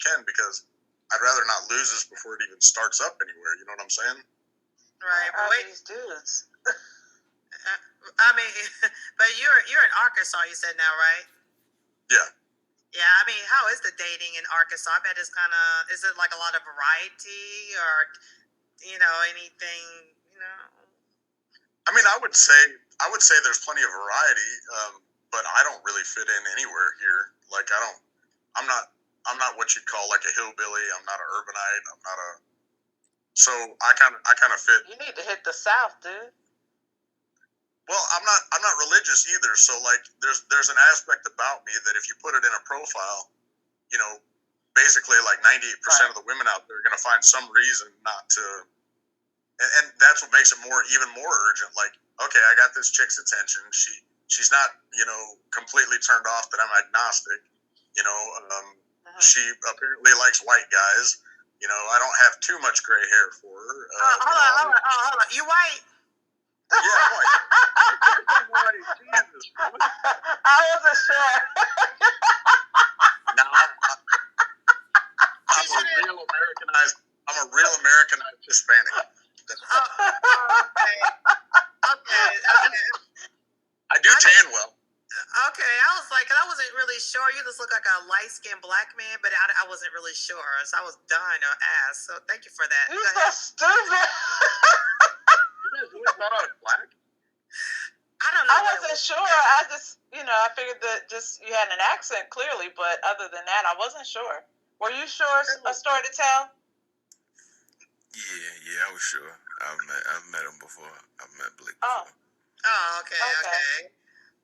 can, because I'd rather not lose this before it even starts up anywhere. You know what I'm saying? Right. But wait, these dudes. I mean, but you're in Arkansas, you said now, right? Yeah. Yeah, I mean, how is the dating in Arkansas? I bet it's kind of, is it like a lot of variety or, anything, I mean, I would say there's plenty of variety, but I don't really fit in anywhere here. Like, I'm not what you'd call like a hillbilly. I'm not an urbanite. I'm not a, so I kind of fit. You need to hit the South, dude. Well, I'm not religious either. So like, there's an aspect about me that if you put it in a profile, basically like 98% of the women out there are going to find some reason not to. And that's what makes it even more urgent. Like, okay, I got this chick's attention. She's not, completely turned off that I'm agnostic. She apparently likes white guys. I don't have too much gray hair for her. Hold on. You white? Yeah, I'm white. Jesus. I wasn't sure. No, I'm a real Americanized Hispanic. Okay. I do tan well. Okay, I was like, 'cause I wasn't really sure. You just look like a light-skinned black man, but I wasn't really sure, so I was dying to ask. So thank you for that. You're so stupid. You guys really thought I was black? I don't know. I wasn't sure. I just, I figured that just you had an accent clearly, but other than that, I wasn't sure. Were you sure a story to tell? Yeah, I was sure. I've met him before. I've met Blake before. Oh, okay.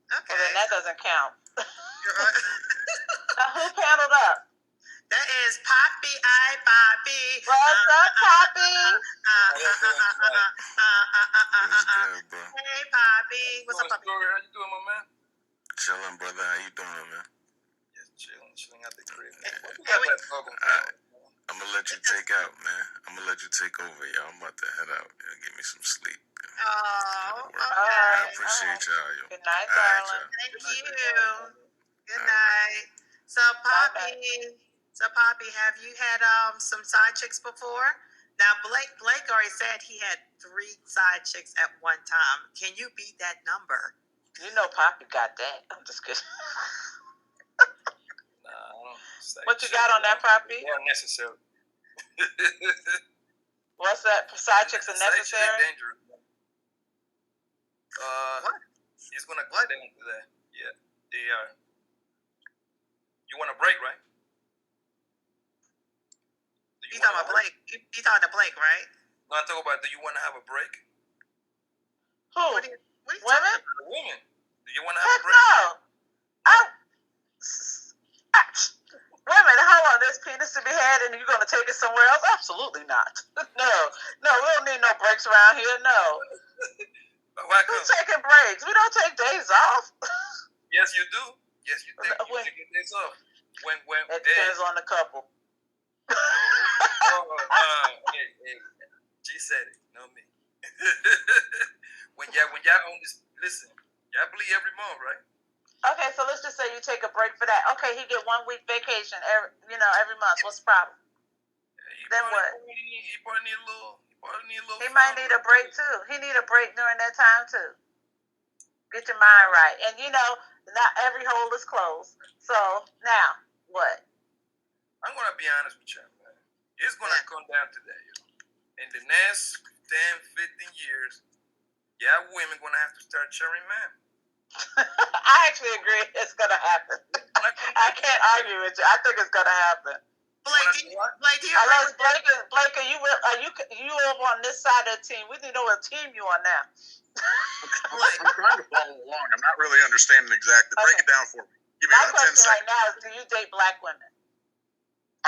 Well, then that doesn't count. Now, who paneled up? That is Poppy. Poppy. What's up, Poppy? Hey, Poppy. What's up, Poppy? How you doing, my man? Chilling, brother. How you doing, man? Just chilling at the crib. I'm gonna let you take out, man. I'm gonna let you take over, y'all. I'm about to head out and get me some sleep. Oh, okay. I appreciate y'all, yo. Good night, darling. Thank you. Good night. So, Poppy, have you had some side chicks before? Now, Blake already said he had 3 side chicks at one time. Can you beat that number? You know Poppy got that. I'm just kidding. What you got on that, Poppy? They're necessary. What's that? Side chicks are necessary? Side chicks are dangerous. What? He's gonna cut down to that. Yeah, they are. You want a break, right? You talking about Blake? You talking to Blake, right? No, I'm talking about. Do you want to have a break? Who? What are you Women? Women. Do you want to have a break? No. Women, how long this penis to be had and you're going to take it somewhere else? Absolutely not. No, we don't need no breaks around here. No. Why come? Who's taking breaks? We don't take days off. Yes, you do. Yes, you take days off. It depends on the couple. Hey, G said it, not me. when y'all on this, listen, y'all bleed every month, right? Okay, so let's just say you take a break for that. Okay, he get 1 week vacation every month. What's the problem? Yeah, then what? He probably need a little. He might need a break too. He need a break during that time too. Get your mind right, and not every hole is closed. So now what? I'm gonna be honest with you, man. It's gonna come down to that, In the next 10, 15 years, women gonna have to start sharing men. I actually agree it's going to happen. I can't argue with you. I think it's going to happen. Blake, do you Blake, are you over on this side of the team? We need to know what team you on now. I'm trying to follow along. I'm not really understanding exactly. Break it down for me. Give me My question 10 seconds. right now is, do you date black women?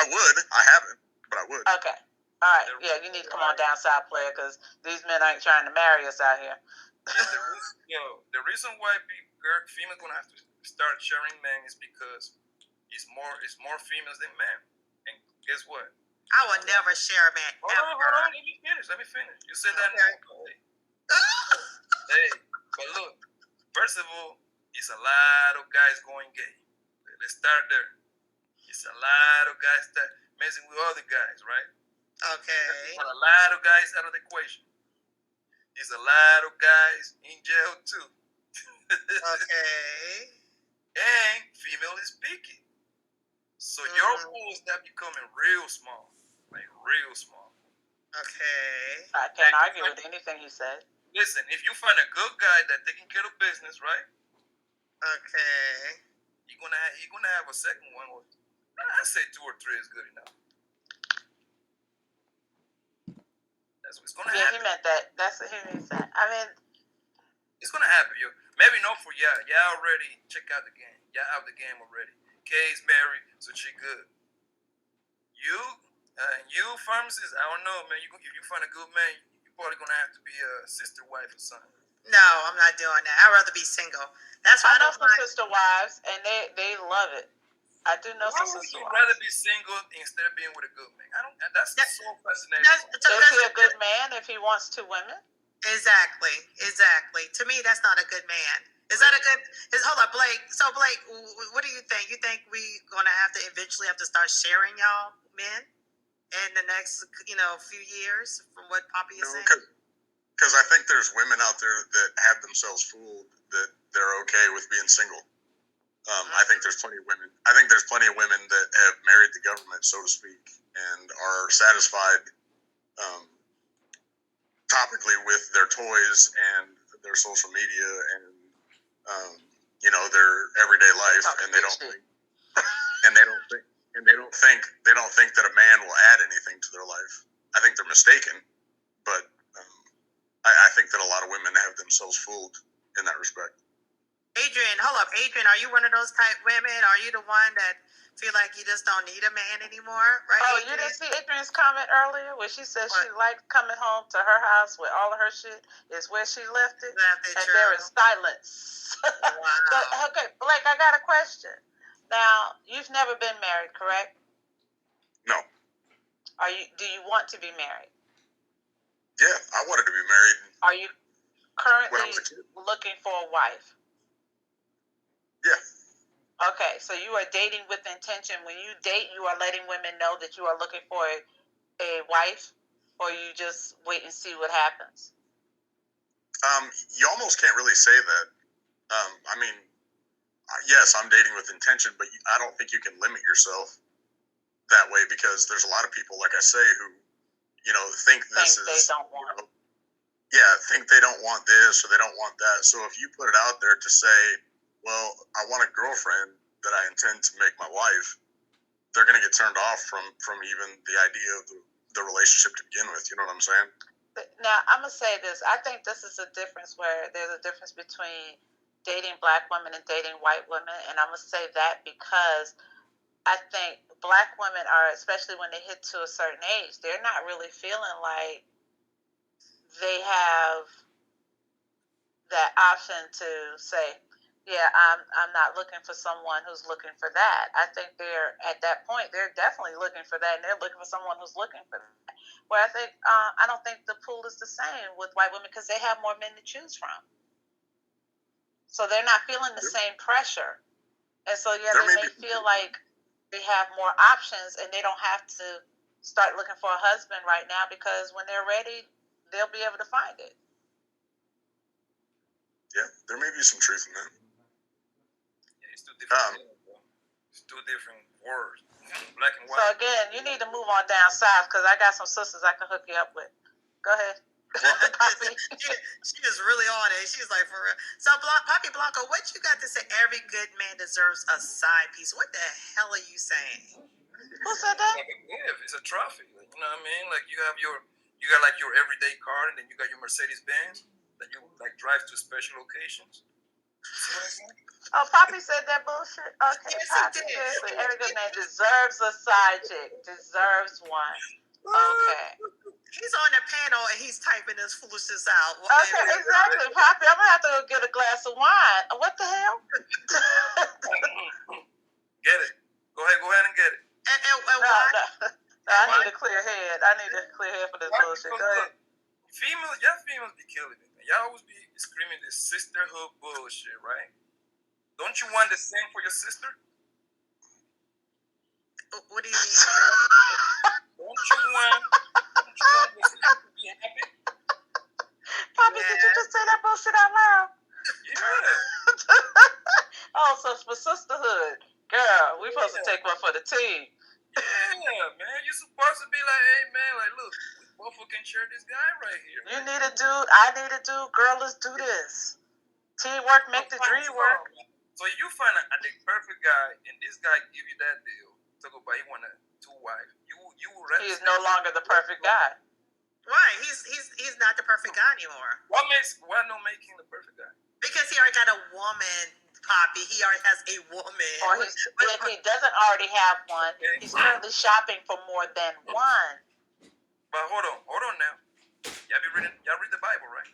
I would. I haven't, but I would. Okay. All right. Yeah, you need to come on down south, player, because these men ain't trying to marry us out here. The reason why females gonna have to start sharing men is because it's more females than men. And guess what? I would never share a man. Hold on. Let me finish. You said that. Okay. Hey, but look. First of all, it's a lot of guys going gay. Let's start there. It's a lot of guys that messing with other guys, right? Okay. But a lot of guys out of the equation. There's a lot of guys in jail too. Okay. And female is picky. So your pool start becoming real small. Like real small. Okay. I can't argue with anything he said. Listen, if you find a good guy that's taking care of business, right? Okay. You're gonna have a second one. Or I say 2 or 3 is good enough. That's what's gonna Yeah, happen. he meant that. That's what he means that. I mean, It's gonna happen. You maybe not for y'all. Y'all already check out the game. Y'all out the game already. Kay's married, so she good. You pharmacist, I don't know, man. If you find a good man, you're probably gonna have to be a sister wife or something. No, I'm not doing that. I'd rather be single. That's why I know some sister wives, and they love it. I do know some Why would sister you wives. rather be single instead of being with a good man? That's so fascinating. Is he a good man if he wants 2 women? Exactly. To me, that's not a good man. Is that a good? Hold up, Blake. So, Blake, what do you think? You think we gonna have to eventually have to start sharing y'all men in the next, few years, from what Poppy is saying? Because I think there's women out there that have themselves fooled that they're okay with being single. I think there's plenty of women. I think there's plenty of women that have married the government, so to speak, and are satisfied topically with their toys and their social media and their everyday life, and they don't think that a man will add anything to their life. I think they're mistaken, but I think that a lot of women have themselves fooled in that respect. Adrian, hold up. Adrian, are you one of those type women? Are you the one that feel like you just don't need a man anymore? Right? Oh, Adrian? you didn't see Adrian's comment earlier where she said she liked coming home to her house with all of her shit is where she left it? And true. there is silence. Wow. But, okay, Blake, I got a question. Now, you've never been married, correct? No. Do you want to be married? Yeah, I wanted to be married. Are you currently when I was a kid. looking for a wife? Yeah. Okay, so you are dating with intention. When you date, you are letting women know that you are looking for a wife, or you just wait and see what happens? You almost can't really say that. I mean, yes, I'm dating with intention, but I don't think you can limit yourself that way, because there's a lot of people, like I say, who, think they don't want. Think they don't want this or they don't want that. So if you put it out there to say, well, I want a girlfriend that I intend to make my wife, they're going to get turned off from even the idea of the relationship to begin with. You know what I'm saying? Now, I'm going to say this. I think this is a difference where there's a difference between dating black women and dating white women. And I'm going to say that because I think black women are, especially when they hit to a certain age, they're not really feeling like they have that option to say, yeah, I'm not looking for someone who's looking for that. I think they're at that point, they're definitely looking for that, and they're looking for someone who's looking for that. Where I think, I don't think the pool is the same with white women because they have more men to choose from. So they're not feeling the same pressure. And so, yeah, they may feel like they have more options and they don't have to start looking for a husband right now because when they're ready, they'll be able to find it. Yeah, there may be some truth in that. Yeah, it's two different. It's 2 different words, black and white. So again, you need to move on down south because I got some sisters I can hook you up with. Go ahead. Poppy. She is really on it. She's like, for real. So, Poppy Blanco, what you got to say? Every good man deserves a side piece. What the hell are you saying? Who said that? Like a gift. It's a trophy. You know what I mean? Like you got like your everyday car, and then you got your Mercedes Benz that you like drive to special locations. Oh, Poppy said that bullshit? Okay, Yes, Poppy. Seriously, every good man deserves a side chick. Deserves one. Okay. He's on the panel and he's typing this foolishness out. Okay, exactly. Poppy, I'm going to have to go get a glass of wine. What the hell? Get it. Go ahead and get it. And why? No, I need a clear head. I need a clear head for this bullshit. Go ahead. Y'all females be killing it. Y'all always be screaming this sisterhood bullshit, right? Don't you want the same for your sister? What do you mean? Don't you want your sister to be happy? Poppy, did you just say that bullshit out loud? Yeah. Oh, so for sisterhood, girl, we supposed to take one for the team. Yeah, man. You're supposed to be like, hey, man, like, look, we both can share this guy right here. You need a dude, I need a dude, girl, let's do this. Teamwork make the dream work. So you find the perfect guy, and this guy give you that deal. Talk about he want 2 wives. You He is no longer the perfect guy. Right, he's not the perfect guy anymore. Why not making the perfect guy? Because he already got a woman, Poppy. He already has a woman. Or if he doesn't already have one, he's currently shopping for more than one. But hold on now. Y'all read the Bible, right?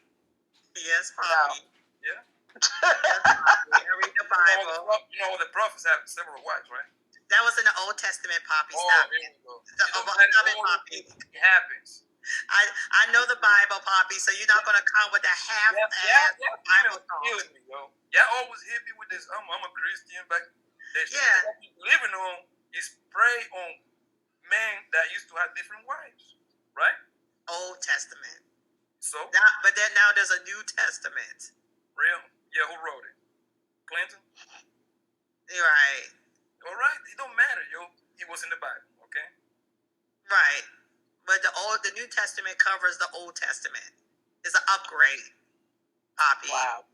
Yes, Poppy. Yeah. I read the Bible. You know the prophets have several wives, right? That was in the Old Testament, Poppy. Oh, Stop here it. we go. Stop it, Poppy. It happens. I know the Bible, Poppy, so you're not going to come with that half-ass Bible talk. Killing me, yo. Y'all always hit me with this, I'm a Christian, but the shit that we living on is prey on men that used to have different wives, right? Old Testament. So? But then now there's a New Testament. Real? Yeah, who wrote it? Clinton? You're right. All right, it don't matter, yo. It was in the Bible, okay? Right. But the New Testament covers the Old Testament. It's an upgrade, Poppy. Wow.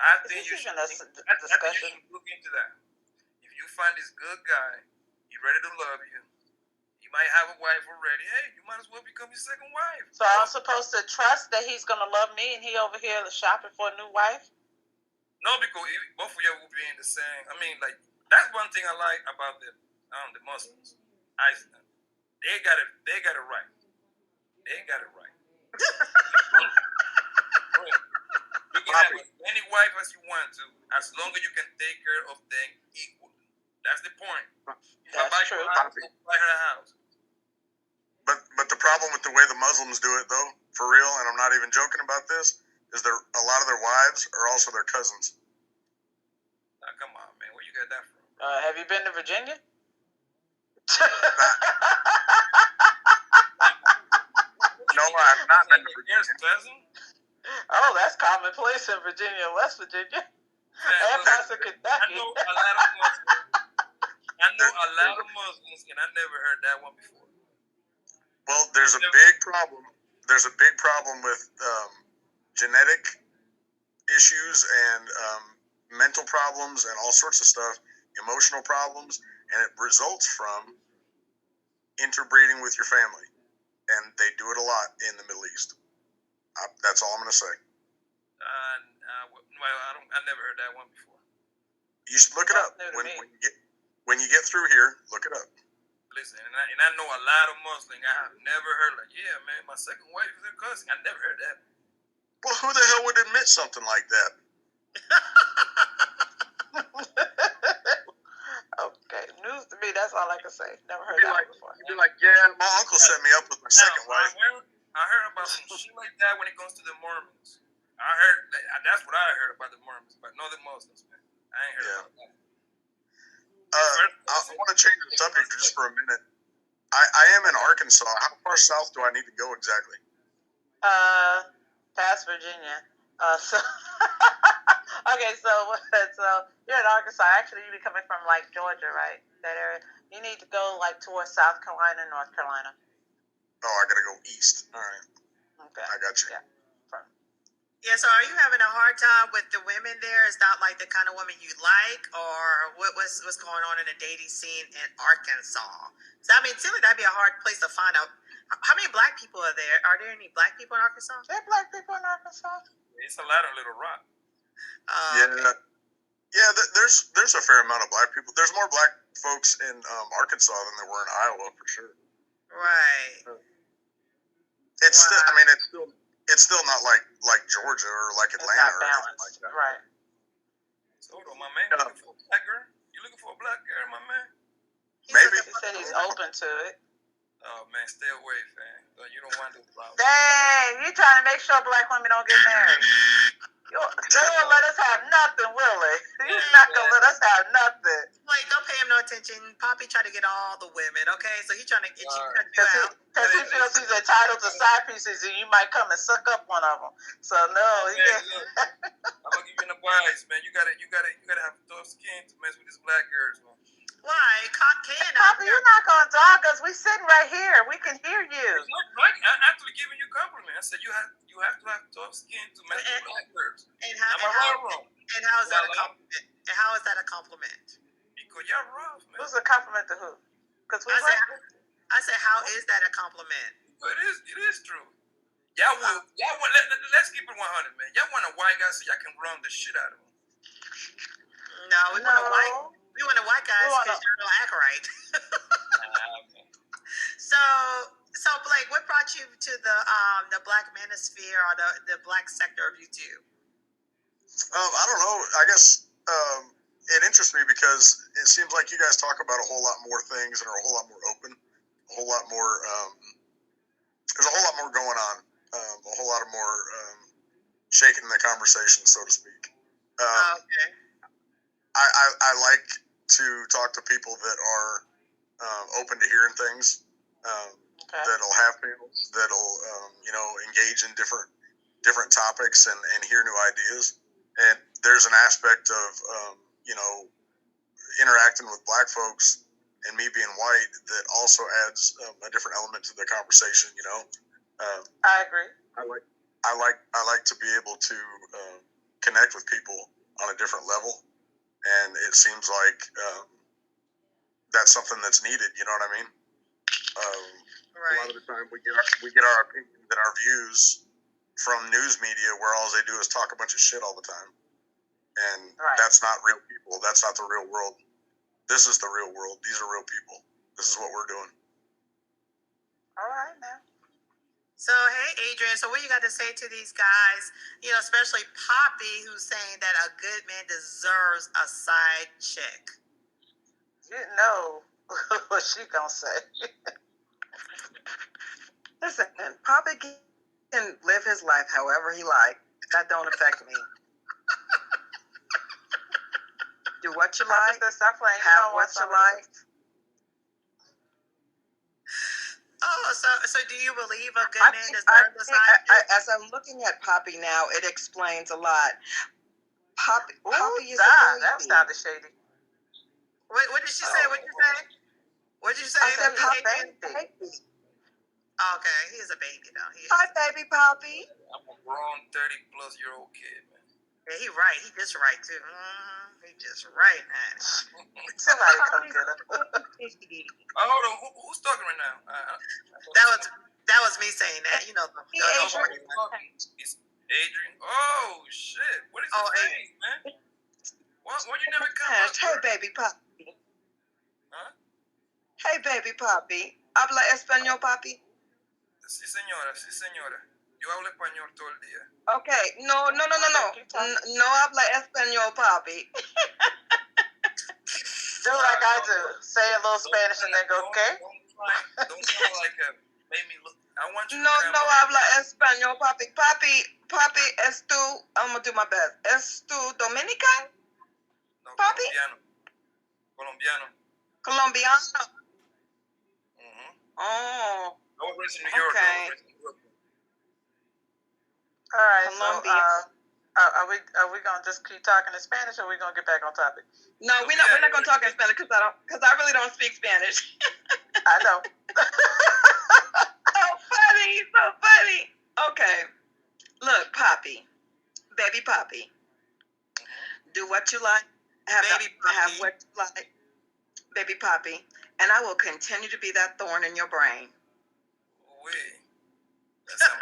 I think you should discussion. look into that. If you find this good guy, he's ready to love you. He might have a wife already. Hey, you might as well become his second wife. So I'm supposed to trust that he's gonna love me, and he over here shopping for a new wife? No, because both of you will be in the same. I mean, like that's one thing I like about the Muslims. They got it right. They got it right. You can have as many wives as you want to, as long as you can take care of them equally. That's the point. That's true. Buy her a house. But the problem with the way the Muslims do it, though, for real, and I'm not even joking about this, is a lot of their wives are also their cousins. Now, come on, man. Where you get that from? Have you been to Virginia? No, I've not been to Virginia. Cousin? Oh, that's commonplace in Virginia and West Virginia. And parts of Kentucky. I know a lot of Muslims, and I never heard that one before. Well, there's a big problem. There's a big problem with genetic issues and mental problems and all sorts of stuff, emotional problems, and it results from interbreeding with your family. And they do it a lot in the Middle East. That's all I'm going to say. I never heard that one before. You should look it up. When you get through here, look it up. Listen, and I know a lot of Muslims. I have never heard like, yeah, man, my second wife is a cousin. I never heard that. Well, who the hell would admit something like that? Okay, news to me. That's all I can say. Never heard that before. You'd be like, yeah, my uncle set me up with my second wife. I heard about some shit like that when it comes to the Mormons. That's what I heard about the Mormons, but not the Muslims, man. I ain't heard about that. I want to change the subject just for a minute. I am in Arkansas. How far south do I need to go exactly? Past Virginia. Okay, so you're in Arkansas. Actually, you'd be coming from like Georgia, right? That area. You need to go like towards South Carolina, North Carolina. Oh, I gotta go east. All right. Okay. I got you. Yeah. Yeah, so are you having a hard time with the women there? It's not like the kind of women you like, or what's going on in the dating scene in Arkansas? So, I mean, seems like that'd be a hard place to find out. How many black people are there? Are there any black people in Arkansas? There are black people in Arkansas. It's a lot of Little Rock. Yeah. Okay. Yeah, there's a fair amount of black people. There's more black folks in Arkansas than there were in Iowa, for sure. Right. It's still, I mean, it's still not like Georgia or like Atlanta or anything like that. Right. So, my man, you looking for a black girl? You looking for a black girl, my man? Maybe. He said he's open to it. Oh man, stay away, fam. You don't want those problems. Dang, you trying to make sure black women don't get married. They won't let us have nothing, will they? He's not gonna let us have nothing. Like, don't pay him no attention. Poppy try to get all the women, okay? So he's trying to get you out. Because he feels he's entitled to side pieces, and you might come and suck up one of them. So no, I'm gonna give you an advice, man. You gotta have tough skin to mess with these black girls, man. Why? Poppy, you're not gonna dog us. We sitting right here. We can hear you. It's not right. I'm actually giving you a compliment. I said you have to have tough skin to mess with black girls. How is that a compliment? And how is that a compliment? Because y'all rough, man. Who's a compliment to who? Because I said, how is that a compliment? But it is true. Y'all want. Let's keep it 100, man. Y'all want a white guy so y'all can run the shit out of him. No, we want a white. We want a white guy because you don't act right. So Blake, what brought you to the black manosphere or the black sector of YouTube? I don't know. I guess it interests me because it seems like you guys talk about a whole lot more things and are a whole lot more open, a whole lot more. There's a whole lot more going on, a whole lot of more shaking the conversation, so to speak. Okay. I like to talk to people that are open to hearing things, that'll have panels, that'll engage in different topics and hear new ideas. And there's an aspect of interacting with black folks and me being white that also adds a different element to the conversation. I agree. I like to be able to connect with people on a different level. And it seems like that's something that's needed. You know what I mean? Right. A lot of the time we get our opinions and our views from news media, where all they do is talk a bunch of shit all the time, and that's not real people. That's not the real world. This is the real world. These are real people. This is what we're doing. All right, man. So, hey, Adrian, so what you got to say to these guys, especially Poppy, who's saying that a good man deserves a side chick? You know what she gonna say. Listen, Poppy can live his life however he like. That don't affect me. Do what you like, have what you like. Oh, so do you believe a good man deserves a side chick? As I'm looking at Poppy now, it explains a lot. Poppy is a baby. That sounded shady. What did she say? What did you say? What did you say? I said Poppy. Okay, he is a baby though. Hi, baby Poppy. I'm a grown 30-plus-year-old kid, man. Yeah, he right. He just right too. He just right, man. Somebody come get him. Hold on. Who's talking right now? That was me saying that. It's Adrian. Oh shit! What is his name, man? Why you never come up? Hey, baby Poppy. Huh? Hey, baby Poppy. ¿Habla español, Poppy? Sí, señora. Yo hablo español todo el día. Okay. No. No habla español, Poppy. Do like I do. Say a little Spanish and then go, okay? Don't try like make me look. I want you No habla español, Poppy. Poppy, es tú, I'm going to do my best. Es tú Dominican? No, Poppy? Colombiano. Colombiano. Mm-hmm. Oh. I was raised in New York. Okay. All right. Colombia. So, are we gonna just keep talking in Spanish, or are we gonna get back on topic? No, we're not gonna talk in Spanish because I really don't speak Spanish. I know. So funny. Okay. Look, Poppy, baby Poppy, do what you like. Have what you like, baby Poppy, and I will continue to be that thorn in your brain. Wait. That sounds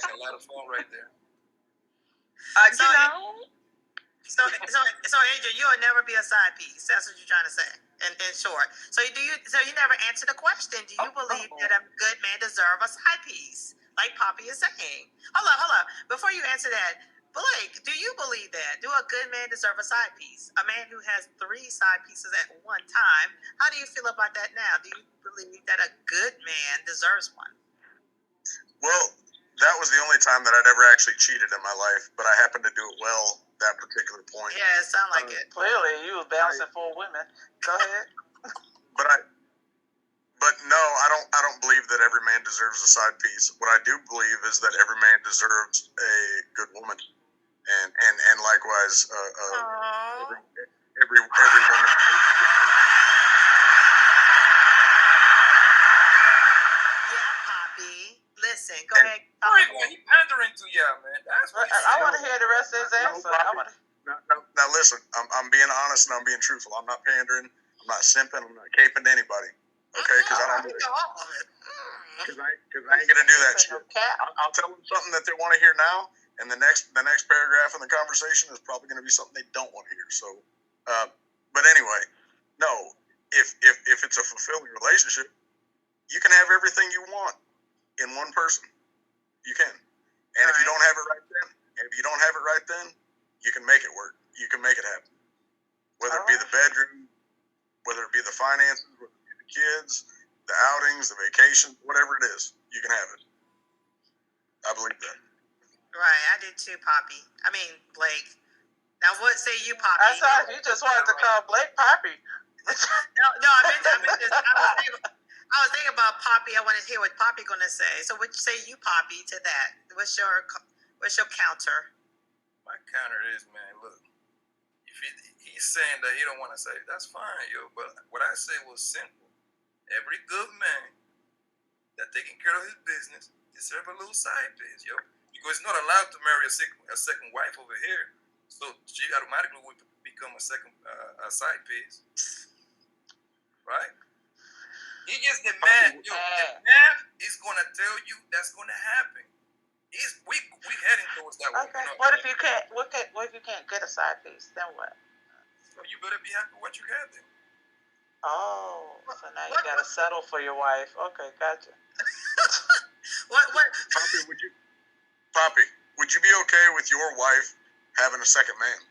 like a lot of fun right there. So Adrian, you'll never be a side piece. That's what you're trying to say, in short. So you never answered the question. Do you believe that a good man deserves a side piece, like Poppy is saying? Hold up. Before you answer that, Blake, do you believe that? Do a good man deserve a side piece? A man who has 3 side pieces at one time. How do you feel about that now? Do you believe that a good man deserves one? Well, that was the only time that I'd ever actually cheated in my life, but I happened to do it well that particular point. Yeah, it sounds like it. Clearly, you was balancing 4 women. Go ahead. But no, I don't believe that every man deserves a side piece. What I do believe is that every man deserves a good woman, and likewise, every woman. Yeah, Poppy. Listen, go ahead. He pandering to y'all, man. That's what I want to hear the rest of his answer. Now listen, I'm being honest and I'm being truthful. I'm not pandering. I'm not simping. I'm not caping to anybody. Okay, because I don't do it. Because I ain't gonna do that shit. I'll tell them something that they want to hear now, and the next paragraph in the conversation is probably gonna be something they don't want to hear. So, but anyway, no. If it's a fulfilling relationship, you can have everything you want in one person. You can, and if you don't have it right then, you can make it work. You can make it happen. Whether it be the bedroom, whether it be the finances, whether it be the kids, the outings, the vacation, whatever it is, you can have it. I believe that. Right, I did too, Poppy. I mean, Blake. Now, what say you, Poppy? I thought you just wanted to call Blake Poppy. No, I meant this. I was thinking about Poppy. I want to hear what Poppy going to say. So, what say you, Poppy, to that? What's your counter? My counter is, man, look, if he's saying that he don't want to say it, that's fine, yo. But what I say was simple. Every good man that taking care of his business deserves a little side piece, yo. Because he's not allowed to marry a second wife over here. So she automatically would become a second a side piece. Right? He just the man, yo, the math is gonna tell you that's gonna happen. We heading towards that way. Okay. What if you can't get a side piece? Then what? So you better be happy with what you got then. Oh, so now you gotta settle for your wife. Okay, gotcha. What? Poppy, would you be okay with your wife having a second man?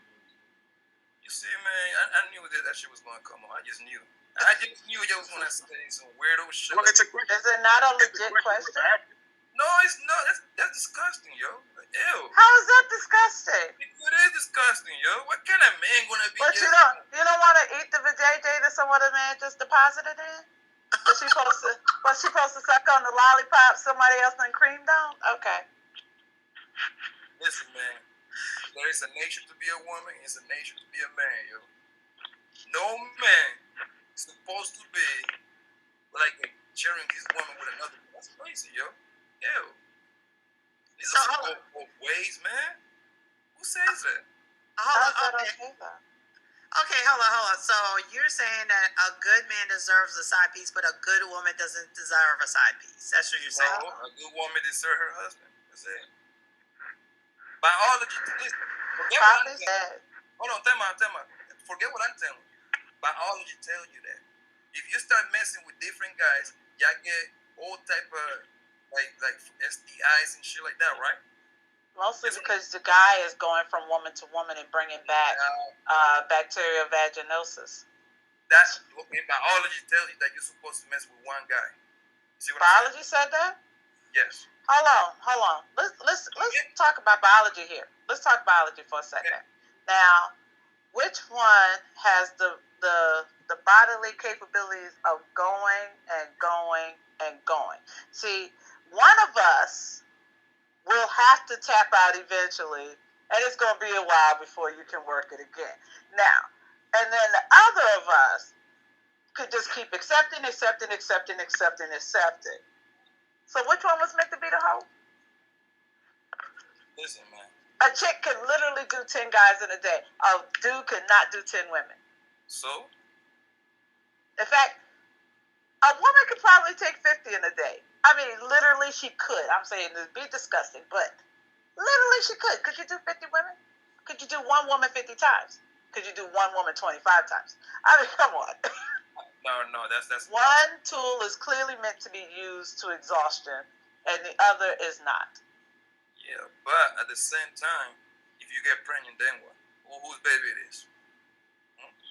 You see, man, I knew that shit was gonna come on. I just knew you was gonna say some weirdo shit. Well, it's a question. Is it not a legit question? No, it's not. That's disgusting, yo. Ew. How is that disgusting? It is disgusting, yo. What kind of man gonna be? But you don't want to eat the vajayjay that some other man just deposited in? Was she supposed to suck on the lollipop somebody else done creamed on? Okay. Listen, man. There is a nature to be a woman. It's a nature to be a man, yo. No man is supposed to be like sharing his woman with another. That's crazy, yo. Ew. These are both ways, man. Who says that? Okay, hold on. So you're saying that a good man deserves a side piece, but a good woman doesn't deserve a side piece. That's what you're saying. No, a good woman deserves her husband. That's it. Biology, listen. Forget what I'm telling you. Hold on, tell me. Forget what I'm telling you. Biology tells you that. If you start messing with different guys, y'all get all type of like STIs and shit like that, right? Mostly because the guy is going from woman to woman and bringing back bacterial vaginosis. That's okay. Biology tells you that you're supposed to mess with one guy. See what biology said that? Yes. Hold on. Let's talk about biology here. Let's talk biology for a second. Okay. Now, which one has the bodily capabilities of going and going and going? See, one of us will have to tap out eventually, and it's going to be a while before you can work it again. Now, and then the other of us could just keep accepting. So which one was meant to be the hoe? Listen, man. A chick can literally do 10 guys in a day. A dude could not do 10 women. So? In fact, a woman could probably take 50 in a day. I mean, literally she could. I'm saying it'd be disgusting, but literally she could. Could you do 50 women? Could you do one woman 50 times? Could you do one woman 25 times? I mean, come on. No, that's one tool is clearly meant to be used to exhaustion, and the other is not. Yeah, but at the same time, if you get pregnant, then what? Whose baby it is?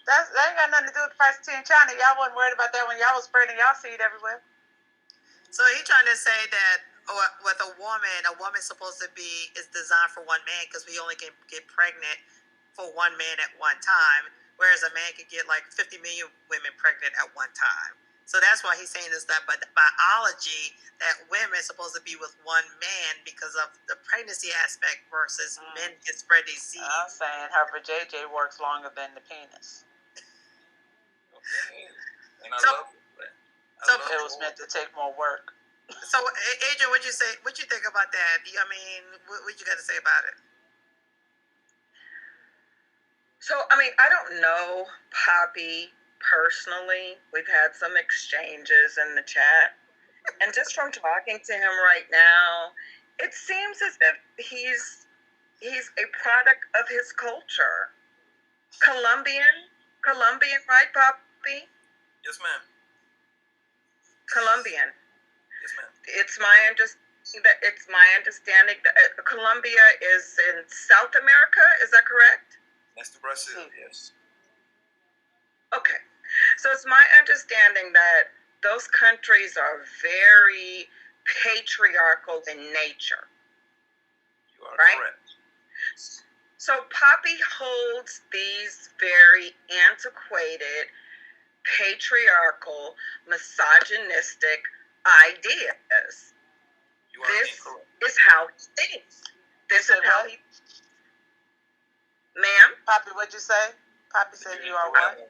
That ain't got nothing to do with the price of tea in China. Y'all wasn't worried about that when y'all was spreading y'all seed everywhere. So he trying to say that with a woman's supposed to is designed for one man because we only can get pregnant for one man at one time, whereas a man could get like 50 million women pregnant at one time. So that's why he's saying this, that by biology, that women are supposed to be with one man because of the pregnancy aspect versus men can spread these seeds. I'm saying her JJ works longer than the penis. Okay. And I So- love it. It was meant to take more work. So, Adrian, what'd you say? What you think about that? I mean, what you got to say about it? So, I mean, I don't know Poppy personally. We've had some exchanges in the chat. And just from talking to him right now, it seems as if he's a product of his culture. Colombian, right, Poppy? Yes, ma'am. Colombian. Yes, ma'am. It's my understanding that Colombia is in South America. Is that correct? Next to Brazil, yes. Okay. So it's my understanding that those countries are very patriarchal in nature. You are Right? correct. So Poppy holds these very antiquated, patriarchal, misogynistic ideas. You are This incorrect. is how he thinks. This is how he... Ma'am? Poppy, what'd you say? Poppy said you are what?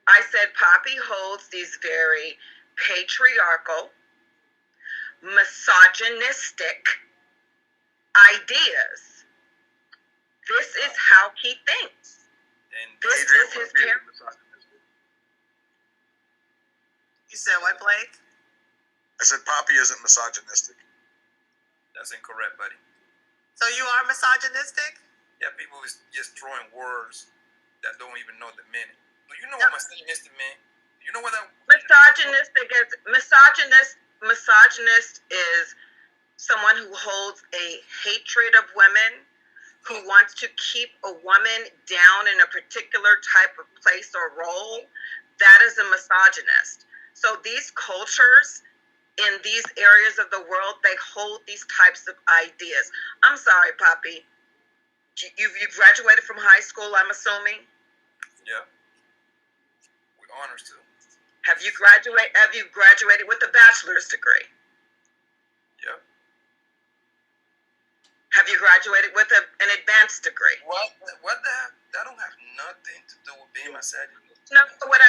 I said Poppy holds these very patriarchal, misogynistic ideas. This is how he thinks. And This Adrian, is his what parent. You said what, Blake? I said Poppy isn't misogynistic. that's incorrect, buddy. So you are misogynistic? Yeah, people is just throwing words that don't even know the meaning. Do you know No. what misogynistic mean? Do you know what that? Misogynist is someone who holds a hatred of women, who wants to keep a woman down in a particular type of place or role. That is a misogynist. So these cultures in these areas of the world, they hold these types of ideas. I'm sorry, Poppy. You graduated from high school, I'm assuming. Yeah. With honors too. Have you graduated with a bachelor's degree? Yeah. Have you graduated with an advanced degree? What the heck? That don't have nothing to do with being misogynist. No, but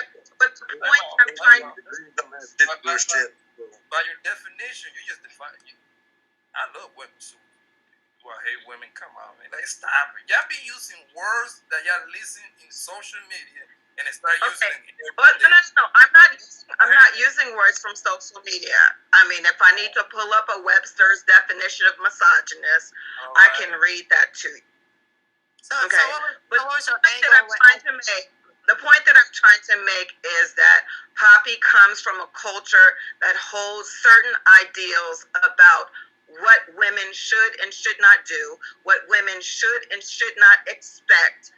the point I'm trying to... By your definition, you just define it. I love women, so do I hate women? Come on, man. Like, stop it. Y'all be using words that y'all listen in social media and they start using it every But day. no. I'm not using words from social media. I mean, if I need to pull up a Webster's definition of misogynist, I can read that to you. So, Okay. so what was your The point angle? that I'm trying to make, the point that I'm trying to make is that Poppy comes from a culture that holds certain ideals about what women should and should not do, what women should and should not expect,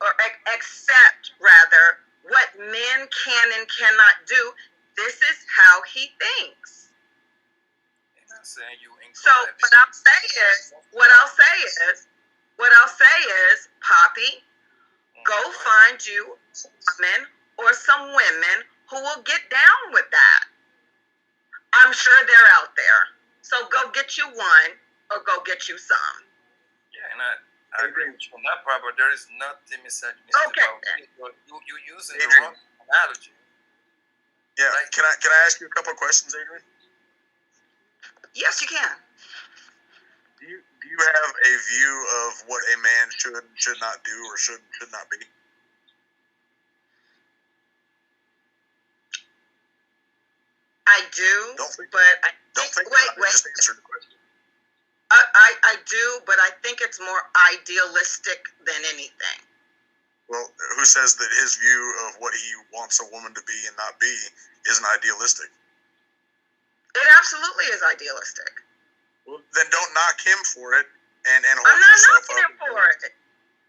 or accept rather, what men can and cannot do. This is how he thinks. I'm not saying you incorrect. So what I'll say is, Poppy, go find you a woman or some women who will get down with that. I'm sure they're out there. So go get you one or go get you some. Yeah, and I agree with you on that part, but there is nothing misogynistic about it. You using the wrong analogy. Yeah, Like, can I ask you a couple of questions, Adrian? Yes, you can. Do you have a view of what a man should not do or should not be? I do, wait. Just answer the question. I do, but I think it's more idealistic than anything. Well, who says that his view of what he wants a woman to be and not be isn't idealistic? It absolutely is idealistic. Well, then don't knock him for it and hold I'm not yourself knocking up. him for it.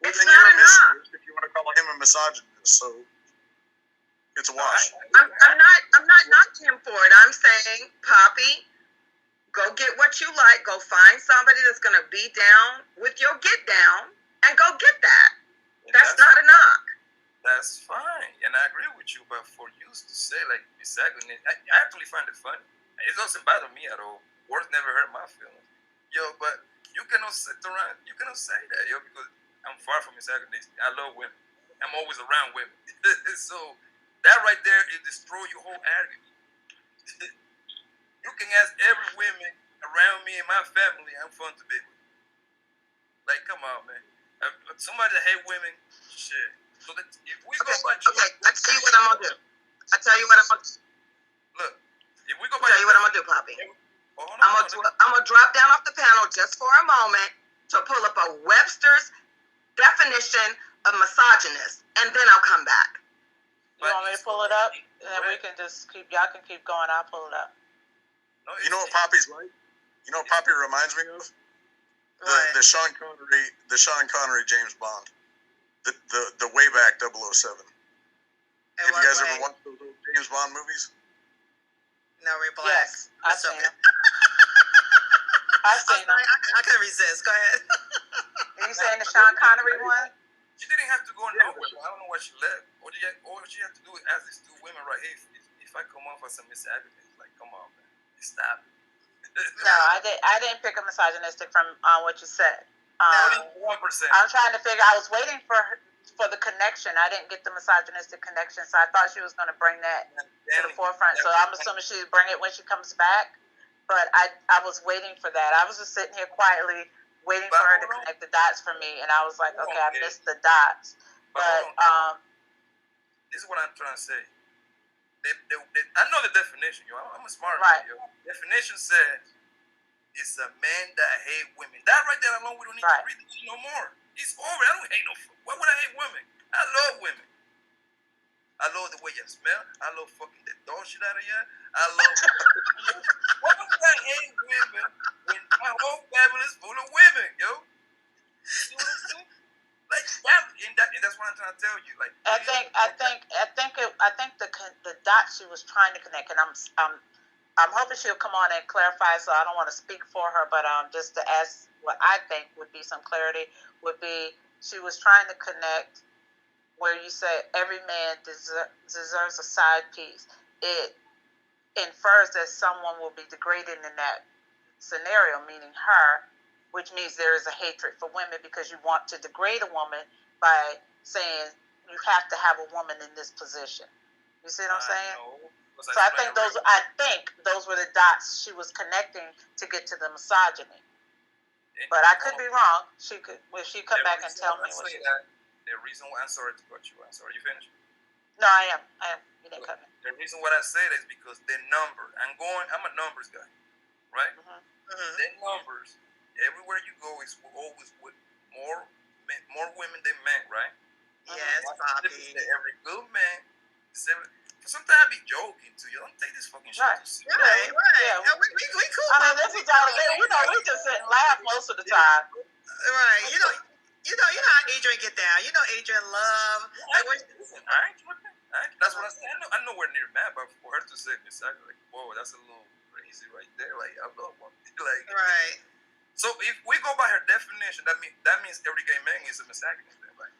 Well, It's then not you're a enough. misogynist if you want to call him a misogynist. So it's a wash. I'm not knocking him for it. I'm saying, Poppy, Go get what you like. Go find somebody that's going to be down with your get down and go get that. And That's not a knock. That's fine, and I agree with you. But for you to say like misogynist, I actually find it funny. It doesn't bother me at all. Words never hurt my feelings, yo. But you cannot sit around. You cannot say that, yo, because I'm far from misogynist. I love women. I'm always around women. So that right there, it destroys your whole argument. You can ask every woman around me and my family, I'm fun to be with. Like, come on, man. Somebody that hate women, shit. So that if we go by okay, I tell you what I'm gonna do. Look, if we go by tell you what I'm gonna do, Poppy. I'm gonna drop down off the panel just for a moment to pull up a Webster's definition of misogynist, and then I'll come back. You want me to pull it up? And then we can just y'all can keep going. I'll pull it up. No, You know what Poppy's like? You know what Poppy reminds me of? The Sean Connery James Bond. The way back 007. Have you guys ever watched those old James Bond movies? No, relax. Yes, I've seen them. I've seen them. I couldn't resist. Go ahead. Are you saying the Sean Connery one? She didn't have to go nowhere. I don't know why she left. All she had to do is ask these two women right here, if I come off as a misogynist, like, come on, man. Stop it. No, I didn't pick a misogynistic from what you said. 1%. I'm trying to figure. I was waiting for the connection. I didn't get the misogynistic connection, so I thought she was going to bring that to the forefront. So I'm assuming she'd bring it when she comes back. But I was waiting for that. I was just sitting here quietly waiting for her to connect the dots for me, and I was like, okay, I missed the dots. But this is what I'm trying to say. I know the definition, yo. I'm a smart right. man, yo. Definition says it's a man that hate women. That right there alone, we don't need to read it no more. It's over. I don't hate no. Why would I hate women? I love women. I love the way you smell. I love fucking the dog shit out of you. I love. Why would I hate women when my whole family is full of women, yo? You know what I'm saying? Like that's what I'm trying to tell you. Like I think the dot she was trying to connect, and I'm hoping she'll come on and clarify. So I don't want to speak for her, but just to ask what I think would be some clarity would be she was trying to connect where you said every man deserves a side piece. It infers that someone will be degraded in that scenario, meaning her, which means there is a hatred for women because you want to degrade a woman by saying you have to have a woman in this position. You see what I'm saying? So I think those were the dots she was connecting to get to the misogyny. But I could be wrong. She could come back and tell me what she said. The reason why I'm sorry to cut you. I'm sorry. You finished? No, I am. You didn't cut me. The reason why I say that is because the number. I'm a numbers guy, right? Mm-hmm. The numbers. Everywhere you go is always with more women than men, right? Yes, Bobby. Every good man. Sometimes I be joking too. You don't take this fucking shit too serious. Right. Yeah. We cool. I mean, this is all. We just sit and laugh most of the time. Right. You know how Adrian get down. You know Adrian love. Listen, I ain't tripping. That's what I say. I'm nowhere near mad, but for her to say misogynist, like, whoa, that's a little crazy right there. Like, I love women. Like, right. So if we go by her definition, that means every gay man is a misogynist, right?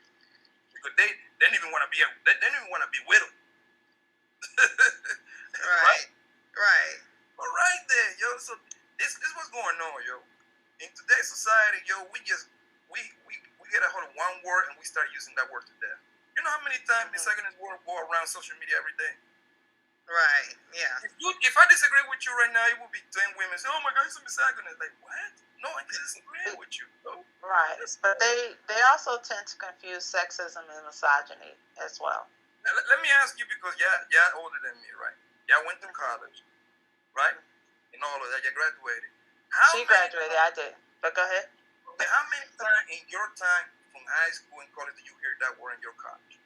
Because they didn't even want to be with him. Right. But right there, yo. So this what's going on, yo. In today's society, yo, we get a hold of one word and we start using that word to death. You know how many times misogynist word go around social media every day? Right. Yeah. If I disagree with you right now, it will be 10 women say, "Oh my God, he's a misogynist." Like, what? No, I disagree with you, bro. Right. But they also tend to confuse sexism and misogyny as well. Now, let me ask you, because y'all older than me, right? Y'all went to college, right? And all of that, you graduated. She graduated, I did. But go ahead. Okay, how many times in your time from high school and college did you hear that word in your college?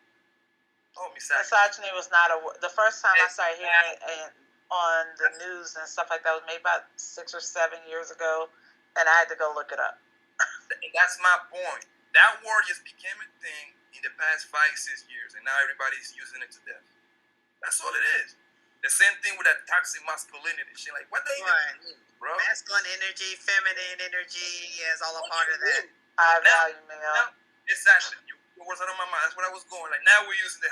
Oh, misogyny was not the first time I started hearing it on the news and stuff like that was maybe about 6 or 7 years ago, and I had to go look it up. That's my point. That word just became a thing in the past 5-6 years, and now everybody's using it to death. That's all it is. The same thing with that toxic masculinity. She like, what they even mean, bro? Masculine energy, feminine energy, yes, all a part of that. High value male. Now, exactly. You words out of my mind. That's what I was going. Like now we're using a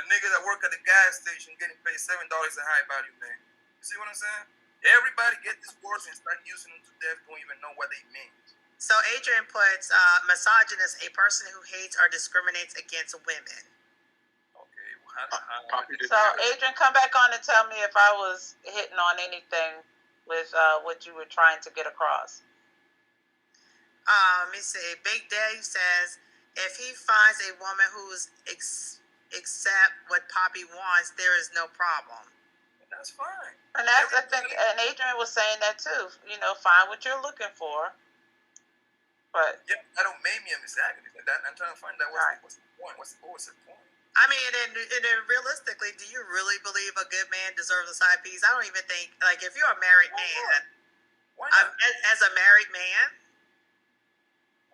nigga that work at the gas station getting paid $7 a high value man. You see what I'm saying? Everybody get these words and start using them to death. Don't even know what they mean. So Adrian puts misogynist, a person who hates or discriminates against women. So, Adrian, come back on and tell me if I was hitting on anything with what you were trying to get across. Let me see. Big Daddy says, if he finds a woman who's accept what Poppy wants, there is no problem. That's fine. And that's, I think, and Adrian was saying that too. You know, find what you're looking for. But yeah, I don't make me a misogynist. I'm trying to find out what's the point. What was the point? I mean, and realistically, do you really believe a good man deserves a side piece? I don't even think, like, if you're a married man, why not? As a married man,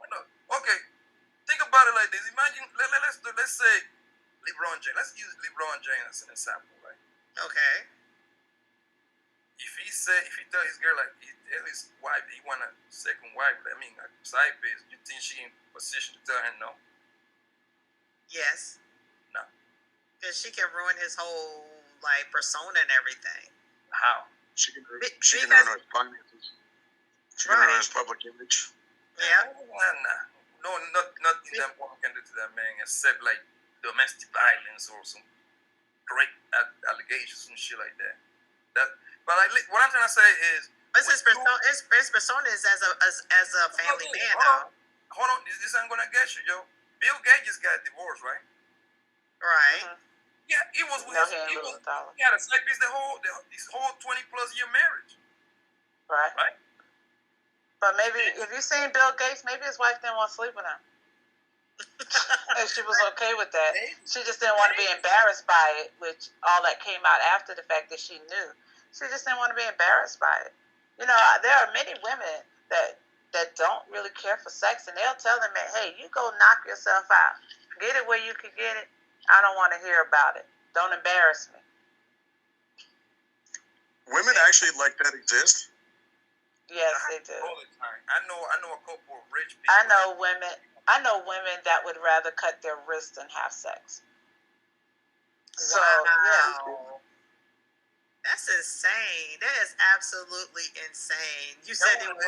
why not? Okay, think about it like this. Imagine, let's say LeBron James. Let's use LeBron James as an example, right? Okay. If he tell his girl like he tell his wife he want a second wife, I mean a side piece, you think she in position to tell her no? Yes. No. Because she can ruin his whole like persona and everything. How? She can ruin his finances. She can ruin his public image. Yeah. No, nothing that woman can do to that man except like domestic violence or some great allegations and shit like that. But like, what I'm trying to say is, his persona is as a family man. Hold on, this ain't gonna get you, yo. Bill Gates just got divorced, right? Right. Yeah, he was with he had a side piece his whole 20+ year marriage. Right. But maybe if you seen Bill Gates, maybe his wife didn't want to sleep with him. And she was okay with that. She just didn't want to be embarrassed by it, which all that came out after the fact that she knew. She just didn't want to be embarrassed by it. You know, there are many women that don't really care for sex, and they'll tell them, hey, you go knock yourself out. Get it where you can get it. I don't want to hear about it. Don't embarrass me. Women actually like that exist? Yes, they do. All the time. I know a couple of rich people. I know women that would rather cut their wrists than have sex. So, yeah. That's insane. That is absolutely insane. You said it was...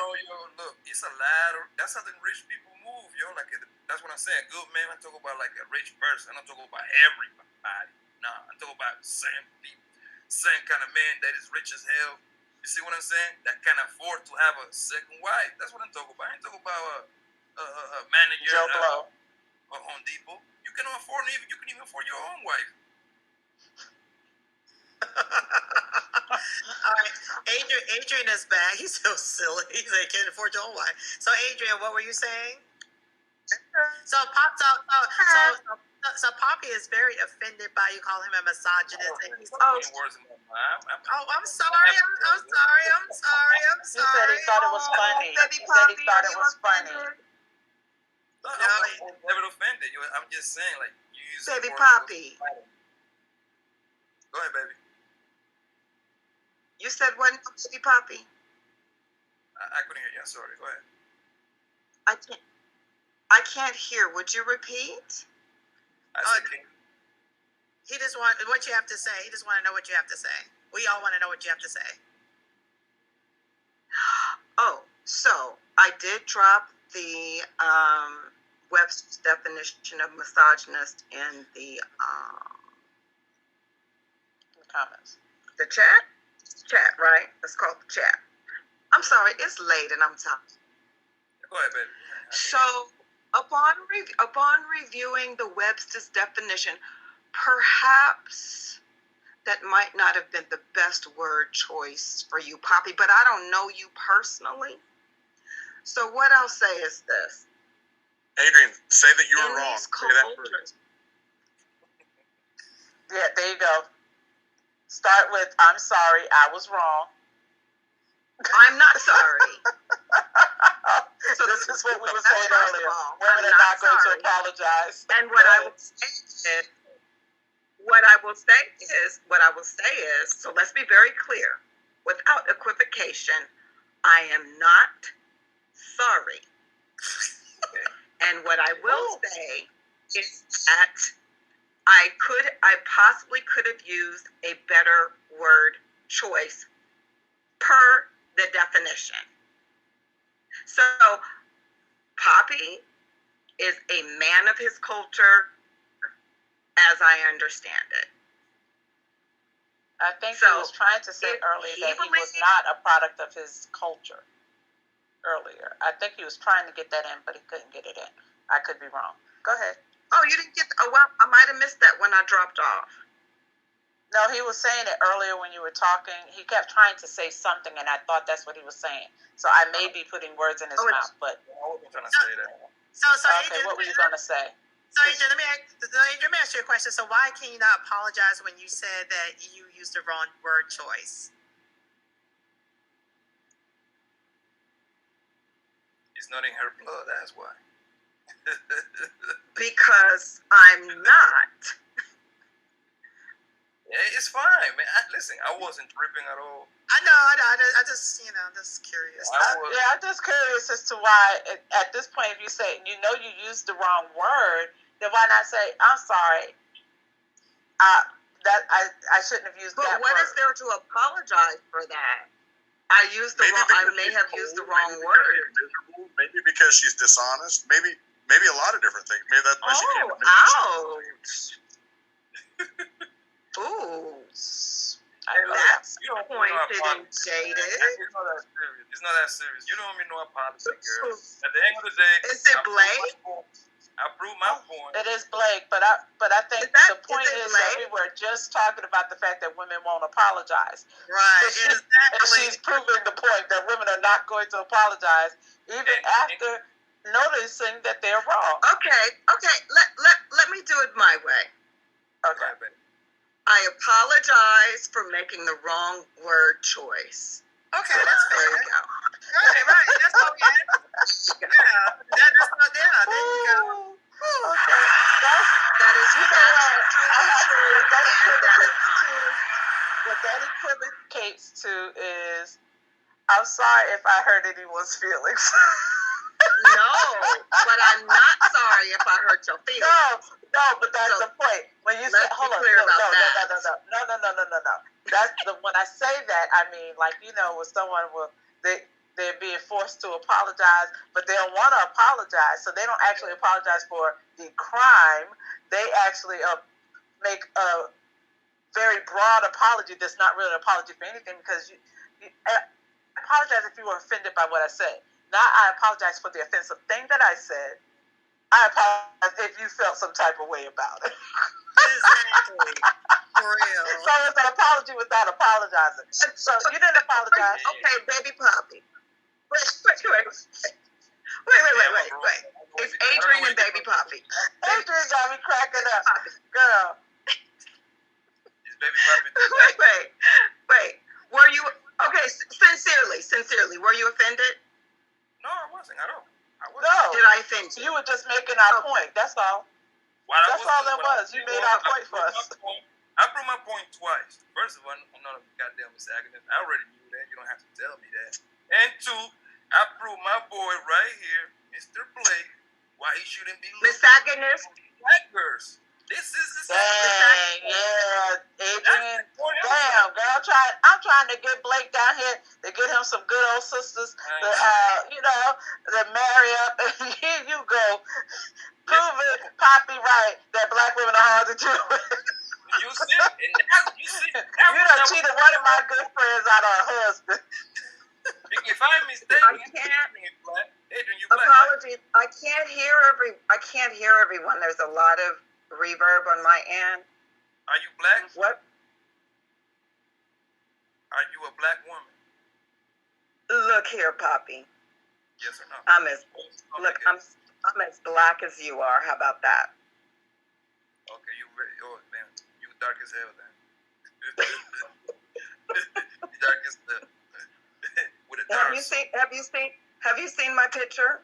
look, it's a lot of... That's how the rich people move, yo. Like, that's what I'm saying. Good man, I'm talking about like a rich person. I'm not talking about everybody. Nah, I'm talking about same people. Same kind of man that is rich as hell. You see what I'm saying? That can afford to have a second wife. That's what I'm talking about. I ain't talking about a manager Joe Blow or Home Depot. You can even afford your own wife. All right, Adrian is back. He's so silly. He's like, can't afford your own wife. So, Adrian, what were you saying? So Poppy is very offended by you call him a misogynist. And he's, I'm sorry. He said he thought it was funny. He said he thought it was funny. No, I'm never offended. I'm just saying, like, you use Baby Poppy. Go ahead, baby. You said what, Baby Poppy? I couldn't hear you. I'm sorry. Go ahead. I can't hear. Would you repeat? He just want what you have to say. He just want to know what you have to say. We all want to know what you have to say. Oh, so I did drop the Webster's definition of misogynist in the comments. The chat, right? It's called the chat. I'm sorry, it's late and I'm tired. Go ahead, baby. So, upon reviewing the Webster's definition, perhaps that might not have been the best word choice for you, Poppy, but I don't know you personally. So what I'll say is this. Adrian, say that you were wrong. Say that first. Yeah, there you go. Start with, I'm sorry, I was wrong. I'm not sorry. So this is what we were saying earlier. Women are not going to apologize. And what I would say is, what I will say is, so let's be very clear. Without equivocation, I am not sorry. And what I will say is that I possibly could have used a better word choice per the definition. So, Poppy is a man of his culture, as I understand it. I think he was trying to say earlier that he was not a product of his culture. Earlier, I think he was trying to get that in, but he couldn't get it in. I could be wrong. Go ahead. Oh, you didn't get? Oh, well, I might have missed that when I dropped off. No, he was saying it earlier when you were talking. He kept trying to say something, and I thought that's what he was saying. So I may be putting words in his mouth, but I wasn't trying to say that. So okay, Adrian, what were you going to say? So Adrian, let me ask you a question. So why can you not apologize when you said that you used the wrong word choice? It's not in her blood, that's why. Because I'm not. Yeah, it's fine, man. Listen, I wasn't tripping at all. I know. I just, I'm just curious. I'm just curious as to why, at this point, if you say, you used the wrong word, then why not say, I'm sorry. I shouldn't have used that word. But what is there to apologize for that? I may have used the wrong word. Maybe because she's dishonest. Maybe a lot of different things. Maybe that's why she can't admit ouch. Ooh. That's pointed and jaded. It's not that serious. You don't mean no apology, girl. At the end of the day, is it Blake? I proved my point. It is Blake, but I think the point is that we were just talking about the fact that women won't apologize. Right. And she's proving the point that women are not going to apologize even after noticing that they're wrong. Okay. Let me do it my way. Okay. I apologize for making the wrong word choice. Okay, that's fair. There you go. Right. That's okay. Yeah. That's not there. There you go. Okay. That is true, and that is honest. What that equivocates to is, I'm sorry if I hurt anyone's feelings. No, but I'm not sorry if I hurt your feelings. No, but that's the point. When you say, hold on, no. That's when I say that, I mean, when someone they're being forced to apologize, but they don't want to apologize, so they don't actually apologize for the crime. They actually make a very broad apology that's not really an apology for anything, because you apologize if you were offended by what I said. Now I apologize for the offensive thing that I said. I apologize if you felt some type of way about it. Exactly. For real. So it's an apology without apologizing. So you didn't apologize. Okay, baby Poppy. Wait. It's Adrian and baby Poppy. Adrian got me cracking up. Girl. It's baby Poppy. Wait. Were you, okay, sincerely, were you offended? No, I wasn't at all. No. Did I offend you? You were just making our point. That's all. That's all that was. You made our point for us. I proved my point twice. First of all, I'm not a goddamn misogynist. I already knew that. You don't have to tell me that. And two, I proved my boy right here, Mr. Blake, why he shouldn't be misogynist. Black girls. This is the same. Yeah, Adrian. Damn, girl. I'm trying to get Blake down here to get him some good old sisters to marry up. And here you go. Prove it, Poppy, right, that black women are hard to do with. You see. You done cheated one of my good friends out of her husband. If I'm mistaken, Adrian, you black. Apologies. I can't hear everyone. There's a lot of reverb on my end. Are you black? What? Are you a black woman? Look here, Poppy. Yes or no? I'm as black as you are. How about that? Okay, man, you dark as hell then. You dark as hell. With a dark. Have you seen my picture?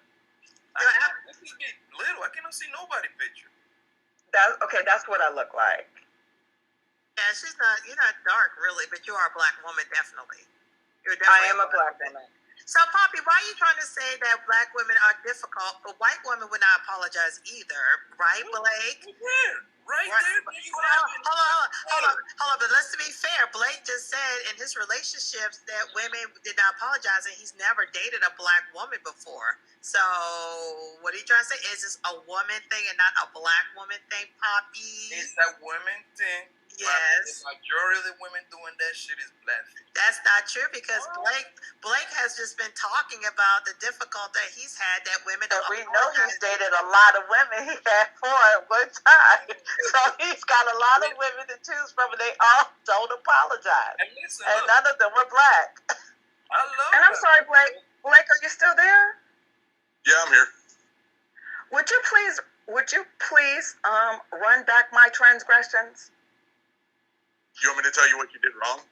This is little. I cannot see nobody picture. That's what I look like. Yeah, she's not. You're not dark, really, but you are a black woman, definitely. You're I definitely am a black woman. So, Poppy, why are you trying to say that black women are difficult, but white women would not apologize either, right, Blake? Right Right. there. Hold on. But let's be fair. Blake just said in his relationships that women did not apologize, and he's never dated a black woman before. So, what are you trying to say? Is this a woman thing and not a black woman thing, Poppy? It's a women thing. Yes. The majority of the women doing that shit is black. That's not true because Blake has just been talking about the difficulty that he's had that women don't we know he's dated a lot of women. He had 4 at one time. So he's got a lot of women to choose from, and they all don't apologize. And listen, and none of them were black. I love And I'm sorry, Blake. Blake, are you still there? Yeah, I'm here. Would you please run back my transgressions? You want me to tell you what you did wrong?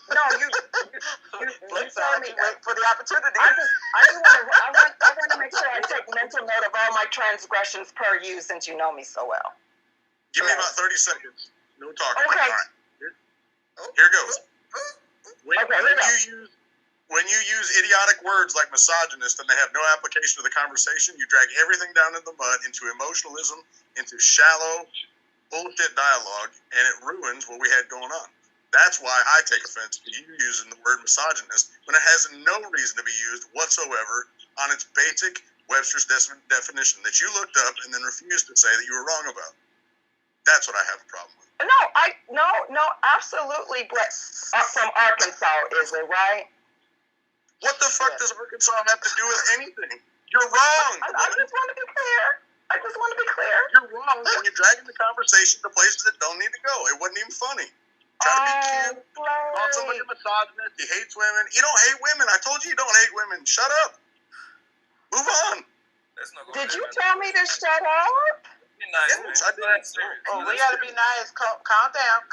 No, you told me wait for the opportunity. I want to make sure I take mental note of all my transgressions per you, since you know me so well. Give me about 30 seconds. No talking. Okay. All right. Here goes. When you use idiotic words like misogynist and they have no application to the conversation, you drag everything down in the mud into emotionalism, into shallow bullshit dialogue, and it ruins what we had going on. That's why I take offense to you using the word misogynist when it has no reason to be used whatsoever on its basic Webster's definition that you looked up and then refused to say that you were wrong about. That's what I have a problem with. No, absolutely. But from Arkansas, is it right? What the fuck does Arkansas have to do with anything? You're wrong. I just want to be clear. You're wrong when you're dragging the conversation to places that don't need to go. It wasn't even funny. Try to be cute. Call somebody a misogynist. He hates women. You don't hate women. I told you don't hate women. Shut up. Move on. Did you tell me to shut up? Yes, I did. We gotta be nice. Calm down.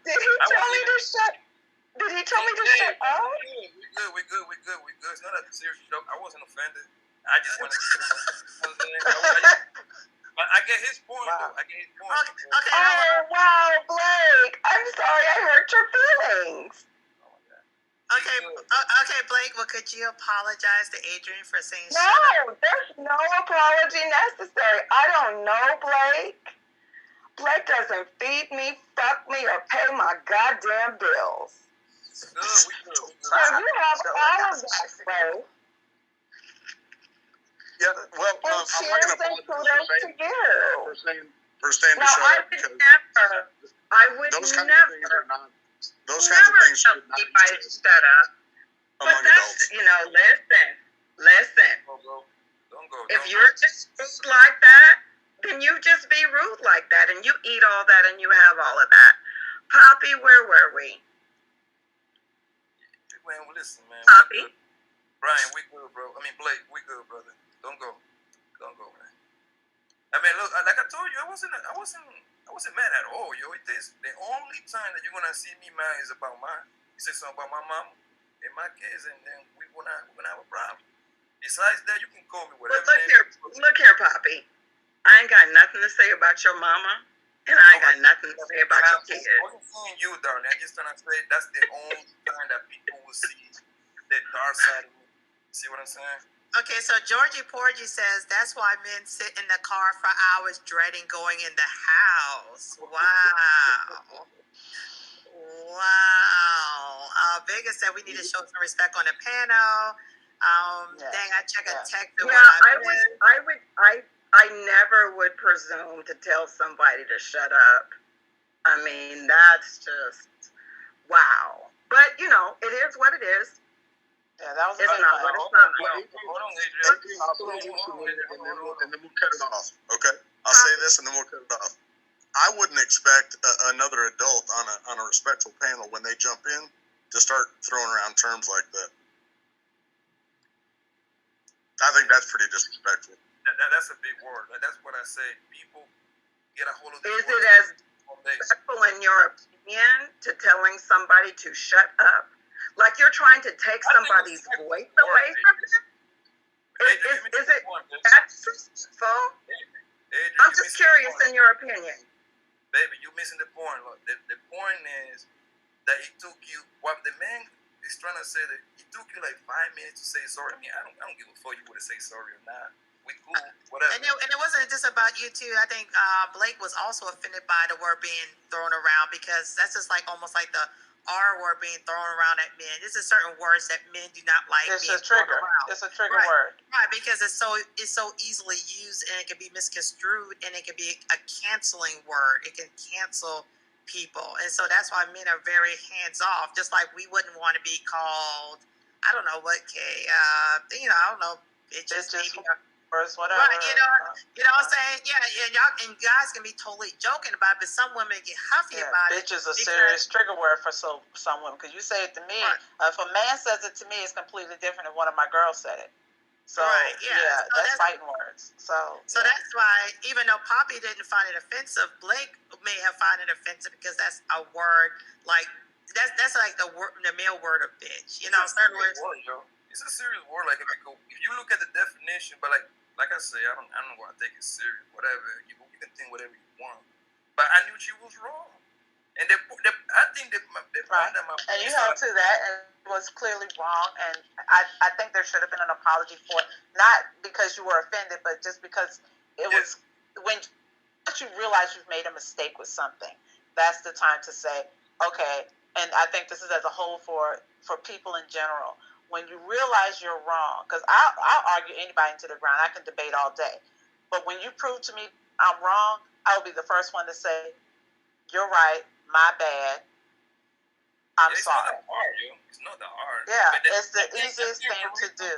Did he tell me to shut up? We good. It's not a serious joke. I wasn't offended. I just want to. I get his point. Wow. Okay. Oh, wow, Blake. I'm sorry I hurt your feelings. Okay, Blake. Well, could you apologize to Adrian for saying shut No, up? there's no apology necessary. I don't know Blake. Blake doesn't feed me, fuck me, or pay my goddamn bills. We good. So you have all of that, Blake. Yeah, well, And I'm not cheers going to and apologize kudos to you. for saying to No, shut I up would because never. I would those kinds never. of things are not. Those kinds of things should not anybody be said shut up. But among that's, adults. listen. Don't go. If you're just rude like that, then you just be rude like that, and you eat all that, and you have all of that. Poppy, where were we? Man, listen, man. Poppy? Brian, we good, bro. I mean, Blake, we good, brother. Don't go, man. I mean, look, like I told you, I wasn't mad at all, yo. The only time that you're gonna see me mad is about you say something about my mom and my kids, and then we're gonna have a problem. Besides that, you can call me whatever. Look here, Poppy. I ain't got nothing to say about your mama, and I ain't got nothing to say about your kids. I wasn't saying you, darling. I'm just trying to say that's the only time that people will see the dark side of me. See what I'm saying? Okay, so Georgie Porgy says that's why men sit in the car for hours dreading going in the house. Wow. Vegas said we need to show some respect on the panel. Dang, I check a text. I never would presume to tell somebody to shut up. I mean, that's just wow. But it is what it is. Yeah, that was It's not what it's not. Hold on, Adrian. And then we'll cut it off. Okay? I'll say this and then we'll cut it off. I wouldn't expect another adult on a respectful panel when they jump in to start throwing around terms like that. I think that's pretty disrespectful. That's a big word. That's what I say. People get a hold of this. Is it as respectful in your opinion to telling somebody to shut up? Like you're trying to take somebody's voice away from them? Is it that disrespectful? I'm just curious in your opinion. baby, you missing the point. Look, the point is that it took you. What the man is trying to say that it took you like 5 minutes to say sorry. I mean, I don't give a fuck you would have say sorry or not. We cool, whatever. And it wasn't just about you too. I think Blake was also offended by the word being thrown around, because that's just like almost like the R word being thrown around at men. There's a certain words that men do not like. It's being a trigger. thrown around. It's a trigger Right. word. Right, because it's so easily used, and it can be misconstrued, and it can be a canceling word. It can cancel people, and so that's why men are very hands off. Just like we wouldn't want to be called, I don't know what, I don't know, bitches, maybe. Whatever. Right, you know what I'm saying? Yeah, and y'all and guys can be totally joking about it, but some women get huffy about it. Bitch is a serious trigger word for some women. Because you say it to me, if a man says it to me, it's completely different than one of my girls said it. So right, so that's fighting words. So that's why, even though Poppy didn't find it offensive, Blake may have found it offensive, because that's a word like that's like the male word of bitch. You know, certain words. It's a serious word. Like if you look at the definition, but like I say, I don't want to take it serious. Whatever you can think whatever you want, but I knew she was wrong, and I think that and you held to that, and it was clearly wrong. And I think there should have been an apology for it, not because you were offended, but just because it was when you realize you've made a mistake with something. That's the time to say, okay. And I think this is as a whole for people in general. When you realize you're wrong, because I'll argue anybody into the ground. I can debate all day. But when you prove to me I'm wrong, I will be the first one to say, you're right, my bad, I'm sorry. It's not that hard. Yeah, it's the easiest thing to do.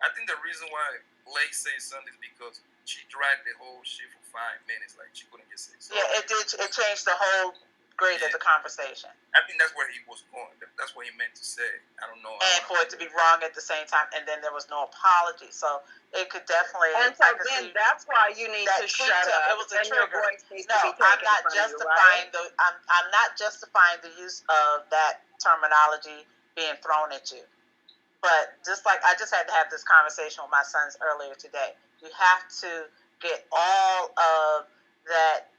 I think the reason why Blake says something is because she dragged the whole shit for 5 minutes. Like, she couldn't just say something. Yeah, it did. It changed the whole grade of the conversation. I think that's where he was going. That's what he meant to say. I don't know. And for it to be wrong at the same time, and then there was no apology. So it could definitely. And so then that's why you need to shut up. It was a trigger. No, I'm not justifying I'm not justifying the use of that terminology being thrown at you. But just like I just had to have this conversation with my sons earlier today. You have to get all of that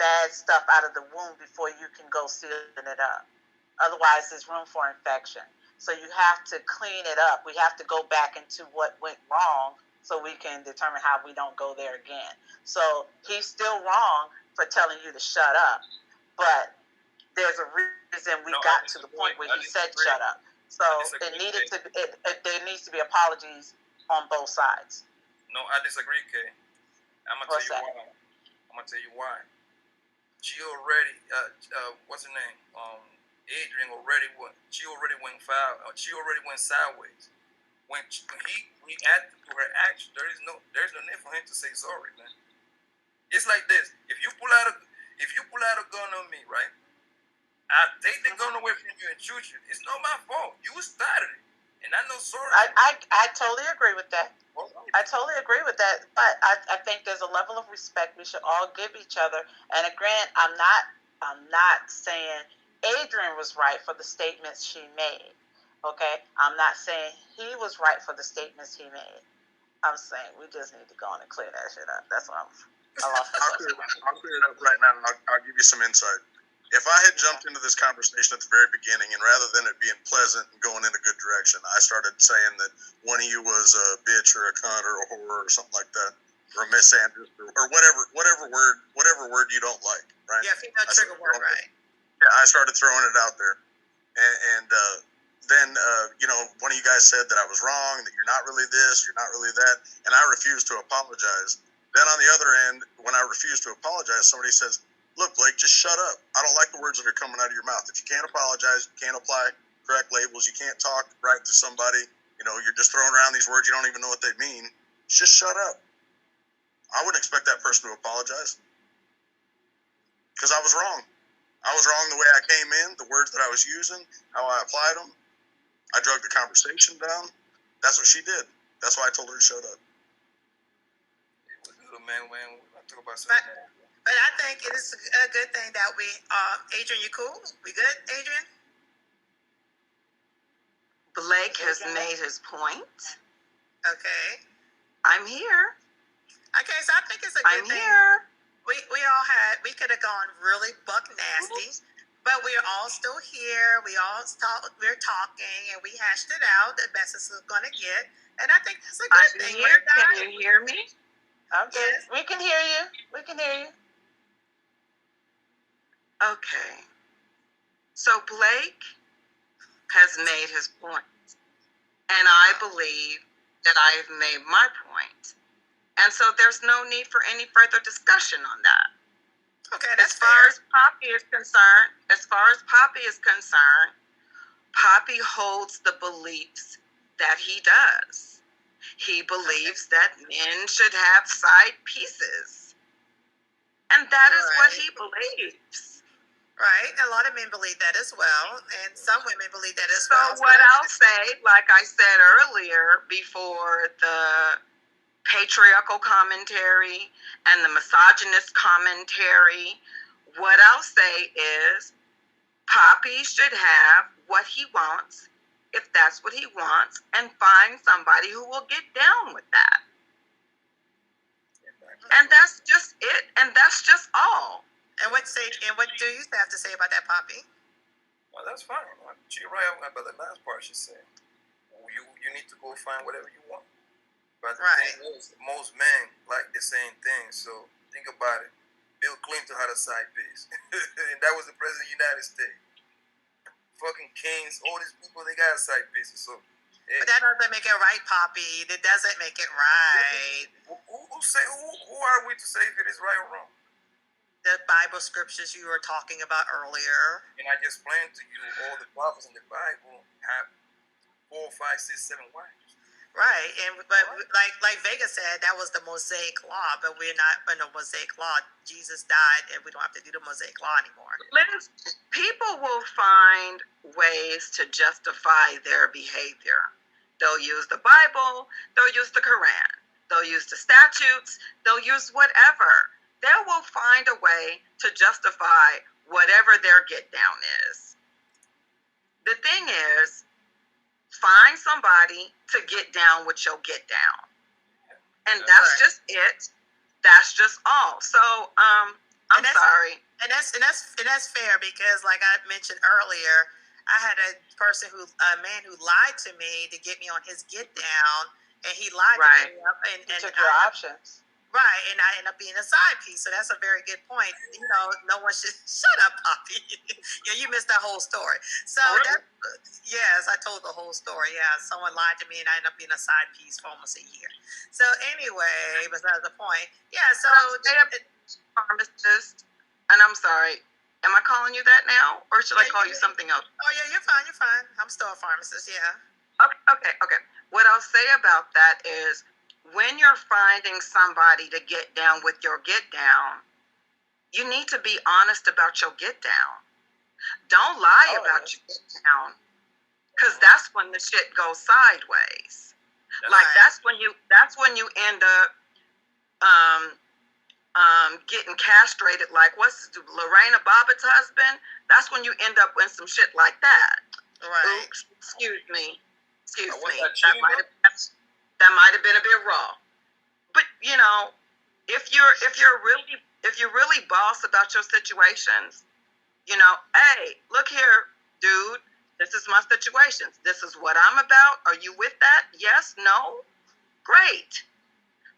bad stuff out of the womb before you can go sealing it up. Otherwise, there's room for infection. So you have to clean it up. We have to go back into what went wrong so we can determine how we don't go there again. So he's still wrong for telling you to shut up, but there's a reason we got to the point where he said shut up. So there needs to be apologies on both sides. No, I disagree, Kay. I'm gonna tell you why. She already, what's her name? Adrian she already went foul. She already went sideways. When he reacted to her action, there's no need for him to say sorry, man. It's like this: if you pull out a gun on me, right? I take the gun away from you and shoot you. It's not my fault. You started it, and I know sorry. I totally agree with that. I totally agree with that, but I think there's a level of respect we should all give each other. And again, I'm not saying Adrian was right for the statements she made. Okay, I'm not saying he was right for the statements he made. I'm saying we just need to go on and clear that shit up. That's what I'll clear it up right now, and I'll give you some insight. If I had jumped into this conversation at the very beginning, and rather than it being pleasant and going in a good direction, I started saying that one of you was a bitch or a cunt or a whore or something like that, or a misandrist or whatever word you don't like, right? Yeah, female trigger word, right? Yeah, I started throwing it out there, and then one of you guys said that I was wrong, that you're not really this, you're not really that, and I refused to apologize. Then on the other end, when I refused to apologize, somebody says, look, Blake, just shut up. I don't like the words that are coming out of your mouth. If you can't apologize, you can't apply correct labels, you can't talk right to somebody, you're just throwing around these words, you don't even know what they mean. Just shut up. I wouldn't expect that person to apologize. Because I was wrong. I was wrong the way I came in, the words that I was using, how I applied them. I drug the conversation down. That's what she did. That's why I told her to shut up. It was good, man. We're going to talk about something else. But I think it is a good thing that we, Adrian, you cool? We good, Adrian? Blake has made his point. Okay. I'm here. Okay, so I think it's a good thing. I'm here. we could have gone really buck nasty, but we're all still here. We're talking, and we hashed it out the best it's going to get, and I think that's a good thing. Here. Can you hear me? I'm good. Yes. We can hear you. We can hear you. Okay. So Blake has made his point, and I believe that I have made my point. And so there's no need for any further discussion on that. Okay, that's as far as Poppy is concerned, Poppy holds the beliefs that he does. He believes that men should have side pieces. And that is what he believes. Right. A lot of men believe that as well. And some women believe that as well. So what I'll say, like I said earlier, before the patriarchal commentary and the misogynist commentary, what I'll say is Poppy should have what he wants, if that's what he wants, and find somebody who will get down with that. And that's just it, and that's just all. And what do you have to say about that, Poppy? Well, that's fine. She's right about the last part she said. You need to go find whatever you want. But the thing is, most men like the same thing. So think about it. Bill Clinton had a side piece. And that was the president of the United States. Fucking kings, all these people, they got side pieces. So, but that doesn't make it right, Poppy. It doesn't make it right. Who are we to say if it is right or wrong? The Bible scriptures you were talking about earlier. And I just explained to you all the prophets in the Bible have 4, 5, 6, 7 wives. Right, but like Vega said, that was the Mosaic law, but we're not in the Mosaic law. Jesus died, and we don't have to do the Mosaic law anymore. Liz, people will find ways to justify their behavior. They'll use the Bible, they'll use the Quran, they'll use the statutes, they'll use whatever. They will find a way to justify whatever their get down is. The thing is, find somebody to get down with your get down. And that's just it. That's just all. So, I'm sorry. And that's fair because like I mentioned earlier, I had a man who lied to me to get me on his get down, and he lied to me and took your options. Right, and I end up being a side piece. So that's a very good point. You know, no one should shut up, Poppy. Yeah, you missed that whole story. So yes, I told the whole story. Yeah, someone lied to me, and I ended up being a side piece for almost a year. So anyway, besides the point. Yeah. So pharmacist, and I'm sorry. Am I calling you that now, or should I call you something else? Oh yeah, you're fine. You're fine. I'm still a pharmacist. Yeah. Okay. What I'll say about that is, when you're finding somebody to get down with your get down, you need to be honest about your get down. Don't lie about your get down, because that's when the shit goes sideways. That's when you end up getting castrated. Like what's Lorena Bobbitt's husband? That's when you end up with some shit like that. Right. Oops, excuse me. That might have been a bit raw, but you know, if you're really boss about your situations, you know, hey, look here, dude, this is my situation. This is what I'm about. Are you with that? Yes, no, great.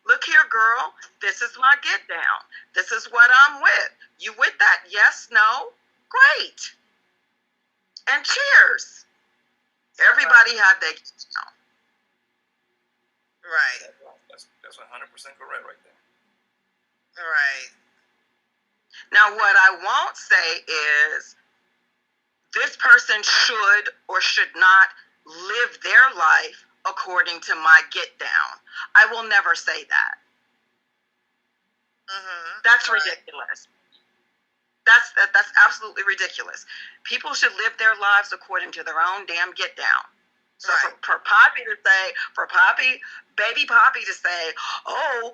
Look here, girl, this is my get down. This is what I'm with. You with that? Yes, no, great. And cheers. Everybody had their get down. Right. That's 100% correct right there. Right. Now, what I won't say is this person should or should not live their life according to my get down. I will never say that. Mm-hmm. That's ridiculous. That's absolutely ridiculous. People should live their lives according to their own damn get down. So for baby Poppy to say, oh,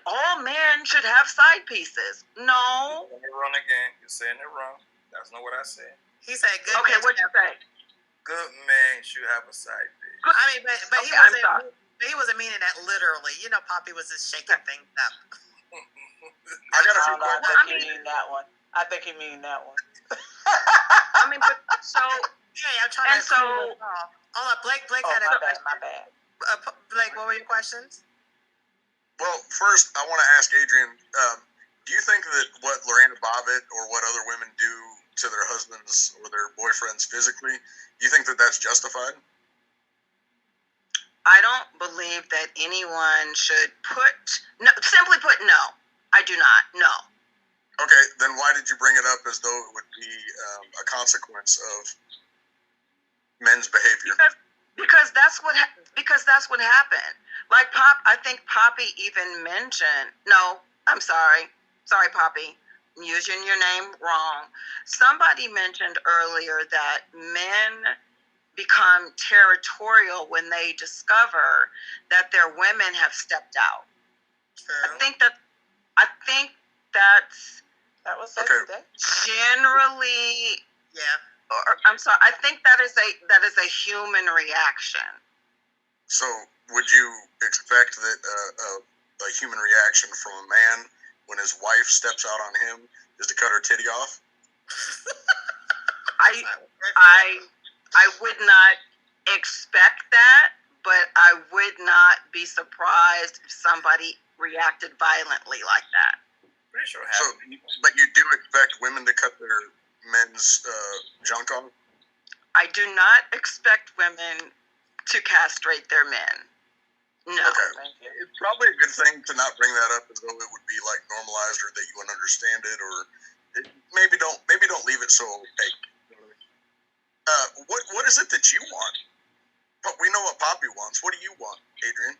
all men should have side pieces. No. You're saying it wrong again. You're saying it wrong. That's not what I said. He said good. Okay, what'd you say? Good men should have a side piece. I mean, but he wasn't meaning that literally. You know, Poppy was just shaking things up. I got a few I questions. think you mean that one. I think you mean that one. I mean, but so Hey, I'm trying and to. so. Hold on, Blake had a question. My bad. Blake, what were your questions? Well, first, I want to ask Adrian, do you think that what Lorena Bobbitt or what other women do to their husbands or their boyfriends physically, do you think that that's justified? I don't believe that anyone should simply put, no. I do not. No. Okay, then why did you bring it up as though it would be a consequence of men's behavior? Because that's what happened. Like I think Poppy even mentioned. No, I'm sorry, Poppy. I'm using your name wrong. Somebody mentioned earlier that men become territorial when they discover that their women have stepped out. True. I think that's That was said Okay. today. generally. Yeah. Or, I'm sorry. I think that is a human reaction. So, would you expect that a human reaction from a man when his wife steps out on him is to cut her titty off? I would not expect that, but I would not be surprised if somebody reacted violently like that. Pretty sure it So, happened. but you do expect women to cut their men's junk off? I do not expect women to castrate their men. No. Okay. Thank you. It's probably a good thing to not bring that up as though it would be like normalized or that you would understand it, or maybe don't leave it so opaque. What is it that you want? But we know what Poppy wants. What do you want, Adrian?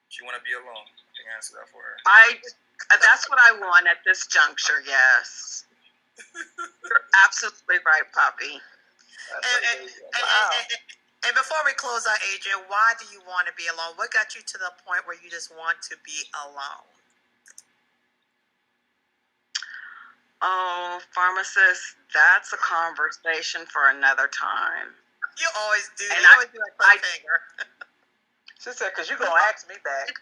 She want to be alone. I can answer that for her. That's what I want at this juncture. Yes. You're absolutely right, Poppy. And before we close out, Adrian, why do you want to be alone? What got you to the point where you just want to be alone? Oh, pharmacist, that's a conversation for another time. You always do. And You always do a cliffhanger. She said, "Cause you gonna ask me back."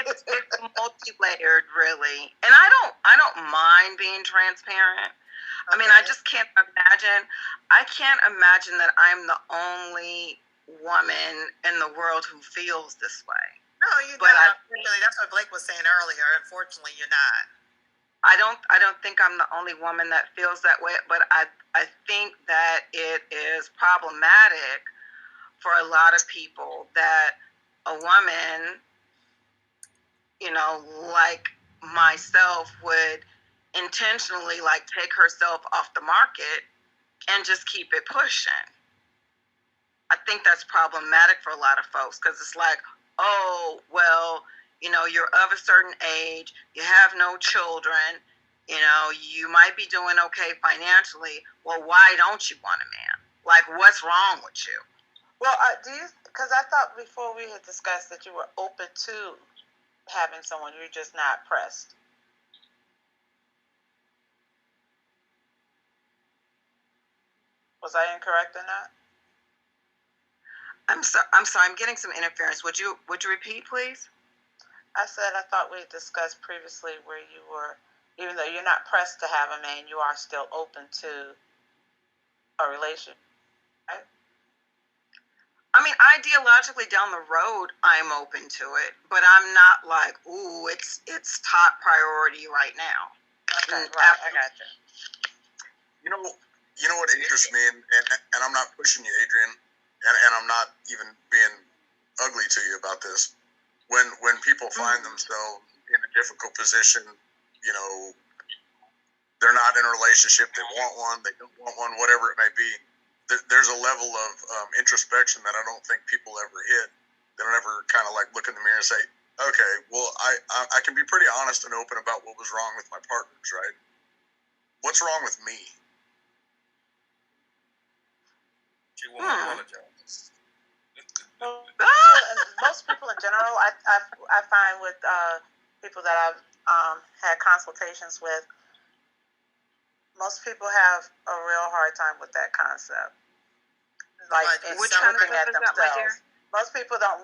It's multi-layered, really. And I don't mind being transparent. I mean, I just can't imagine. I can't imagine that I'm the only woman in the world who feels this way. No, you're not. That's what Blake was saying earlier. Unfortunately, you're not. I don't think I'm the only woman that feels that way, but I think that it is problematic for a lot of people that a woman, like myself, would intentionally take herself off the market and just keep it pushing. I think that's problematic for a lot of folks because it's like, oh, well, you're of a certain age, you have no children, you might be doing okay financially. Well, why don't you want a man? Like, what's wrong with you? Well, because I thought before we had discussed that you were open to having someone, you're just not pressed. Was I incorrect in that? I'm sorry. I'm getting some interference. Would you repeat, please? I said I thought we discussed previously where you were, even though you're not pressed to have a man, you are still open to a relation. Right? I mean, ideologically down the road, I'm open to it, but I'm not like, ooh, it's top priority right now. Okay, right. I got you. You know what interests me, and I'm not pushing you, Adrian, and I'm not even being ugly to you about this. When people find themselves in a difficult position, they're not in a relationship, they want one, they don't want one, whatever it may be, there's a level of introspection that I don't think people ever hit. They don't ever kind of look in the mirror and say, okay, well, I can be pretty honest and open about what was wrong with my partners, right? What's wrong with me? She won't apologize. Most people in general, I find with people that I've had consultations with, most people have a real hard time with that concept. Which concept is that, my dear? Most people don't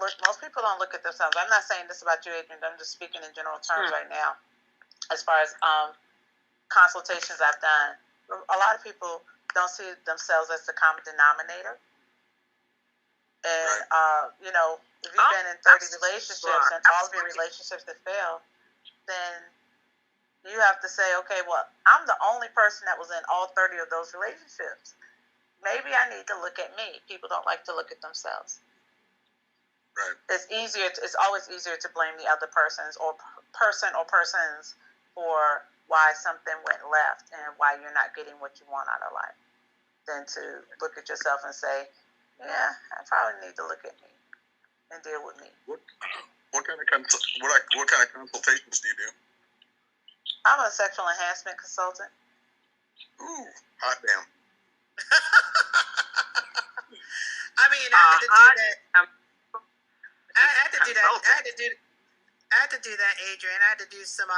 look at themselves. I'm not saying this about you, Adrian. I'm just speaking in general terms right now. As far as consultations I've done, a lot of people don't see themselves as the common denominator. And you know, if you've been in 30 relationships and all of your relationships that fail, then you have to say, okay, well, I'm the only person that was in all 30 of those relationships. Maybe I need to look at me. People don't like to look at themselves. Right. It's always easier to blame the other persons or persons for why something went left and why you're not getting what you want out of life than to look at yourself and say, yeah, I probably need to look at me and deal with me. What kind of consultations do you do? I'm a sexual enhancement consultant. Ooh, hot damn. I mean, I had to do that. I had to do that. I had to do that, Adrian. I had to do some,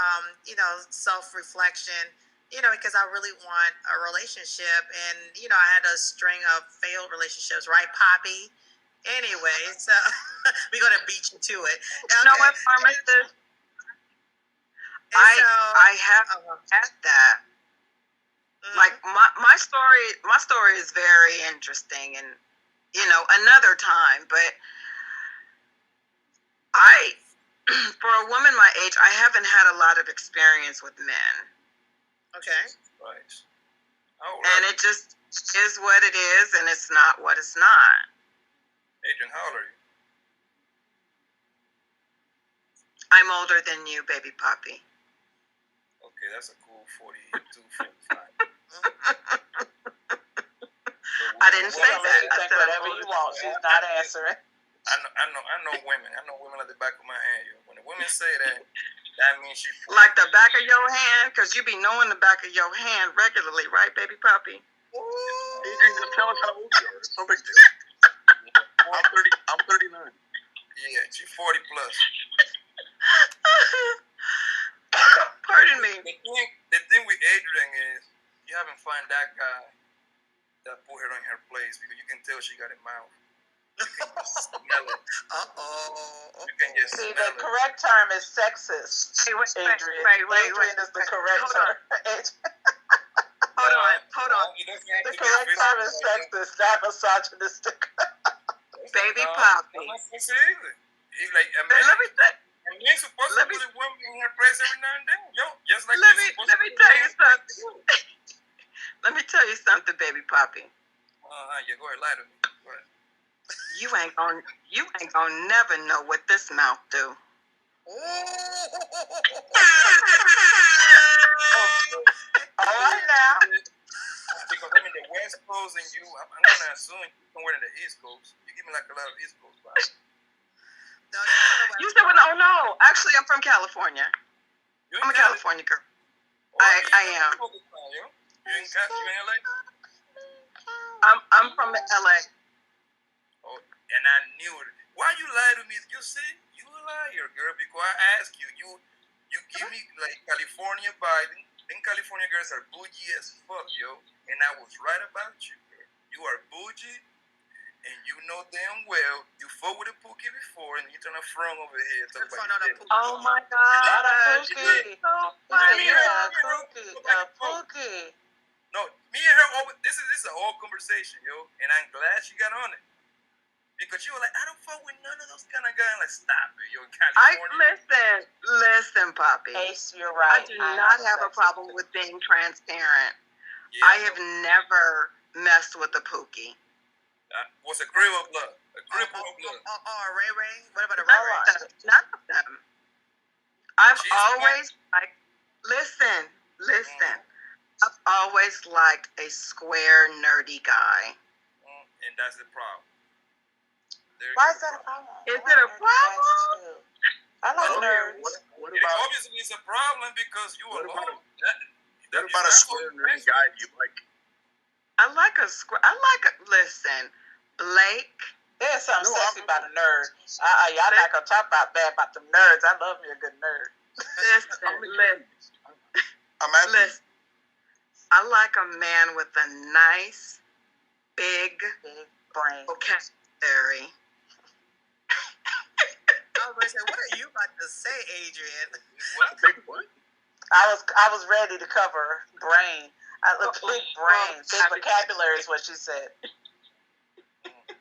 self-reflection, because I really want a relationship. And, I had a string of failed relationships, right, Poppy? Anyway, so we're going to beat you to it. Okay. You know what, pharmacist? I have had that. Mm-hmm. Like my story is very interesting, and another time, but for a woman my age, I haven't had a lot of experience with men. Okay. Right. And it just is what it is, and it's not what it's not. Adrian, how old are you? I'm older than you, baby Poppy. Okay, that's a cool 42, 45. I didn't say that. I said whatever you want. She's not answering. I know women. I know women at the back of my hand. Yo. When the women say that, that means she like the back of your hand, because you be knowing the back of your hand regularly, right, baby Poppy? Adrian, just tell us how old you are. It's no big deal. I'm 39. Yeah, she's 40 plus. Pardon me. The thing with Adrian is you haven't found that guy that put her in her place, because you can tell she got a mouth. You can just smell it. You can just see, smell the correct term is sexist. Adrian. Adrian is the correct term. Hold on. The correct term is sexist, not misogynistic. Baby Poppy. I'm not gonna say either. It's like a man. Let me say. A man's supposed to put a woman in her place every now and then. Yo, just like let me tell you something. Let me tell you something, baby Poppy. You go ahead, lie to me. Go ahead. You ain't gonna never know what this mouth do. All right now. Because I'm in the West Coast and I'm gonna assume you're somewhere in the East Coast. You give me like a lot of East Coast vibes. You said, well, no. Actually, I'm from California. I'm a California girl. I am. You in LA? I'm from LA. Oh, and I knew it. Why you lie to me? You see, you a liar, girl. Because I asked you, you give me like California vibe. Then California girls are bougie as fuck, yo. And I was right about you, girl. You are bougie, and you know damn well you fought with a Pookie before, and you turn a front over here. Talk about oh my God. Not a Pookie. Pookie. No, me and her, this is an old conversation, yo. And I'm glad she got on it. Because you were like, I don't fuck with none of those kind of guys. Like, stop it, yo, in California. Listen, Poppy. Ace, you're right. I do not have a problem with being transparent. Yeah, I have never messed with a Pookie. What's a crib of blood? A crib of blood. Ray Ray? What about a Ray Ray? None of them. I've always liked, listen. I've always liked a square, nerdy guy. And that's the problem. Why is that a problem? Is it a problem? I like nerds. What about, obviously, it's a problem because you are alone. What about a square, nerdy guy you like? Listen, Blake. There's something sexy about a nerd. Y'all not gonna talk about bad about them nerds. I love me a good nerd. Listen. I like a man with a nice, big brain. vocabulary. was going to say, what are you about to say, Adrian? What? Big what? I was ready to cover brain. I look big brain, big vocabulary is what she said.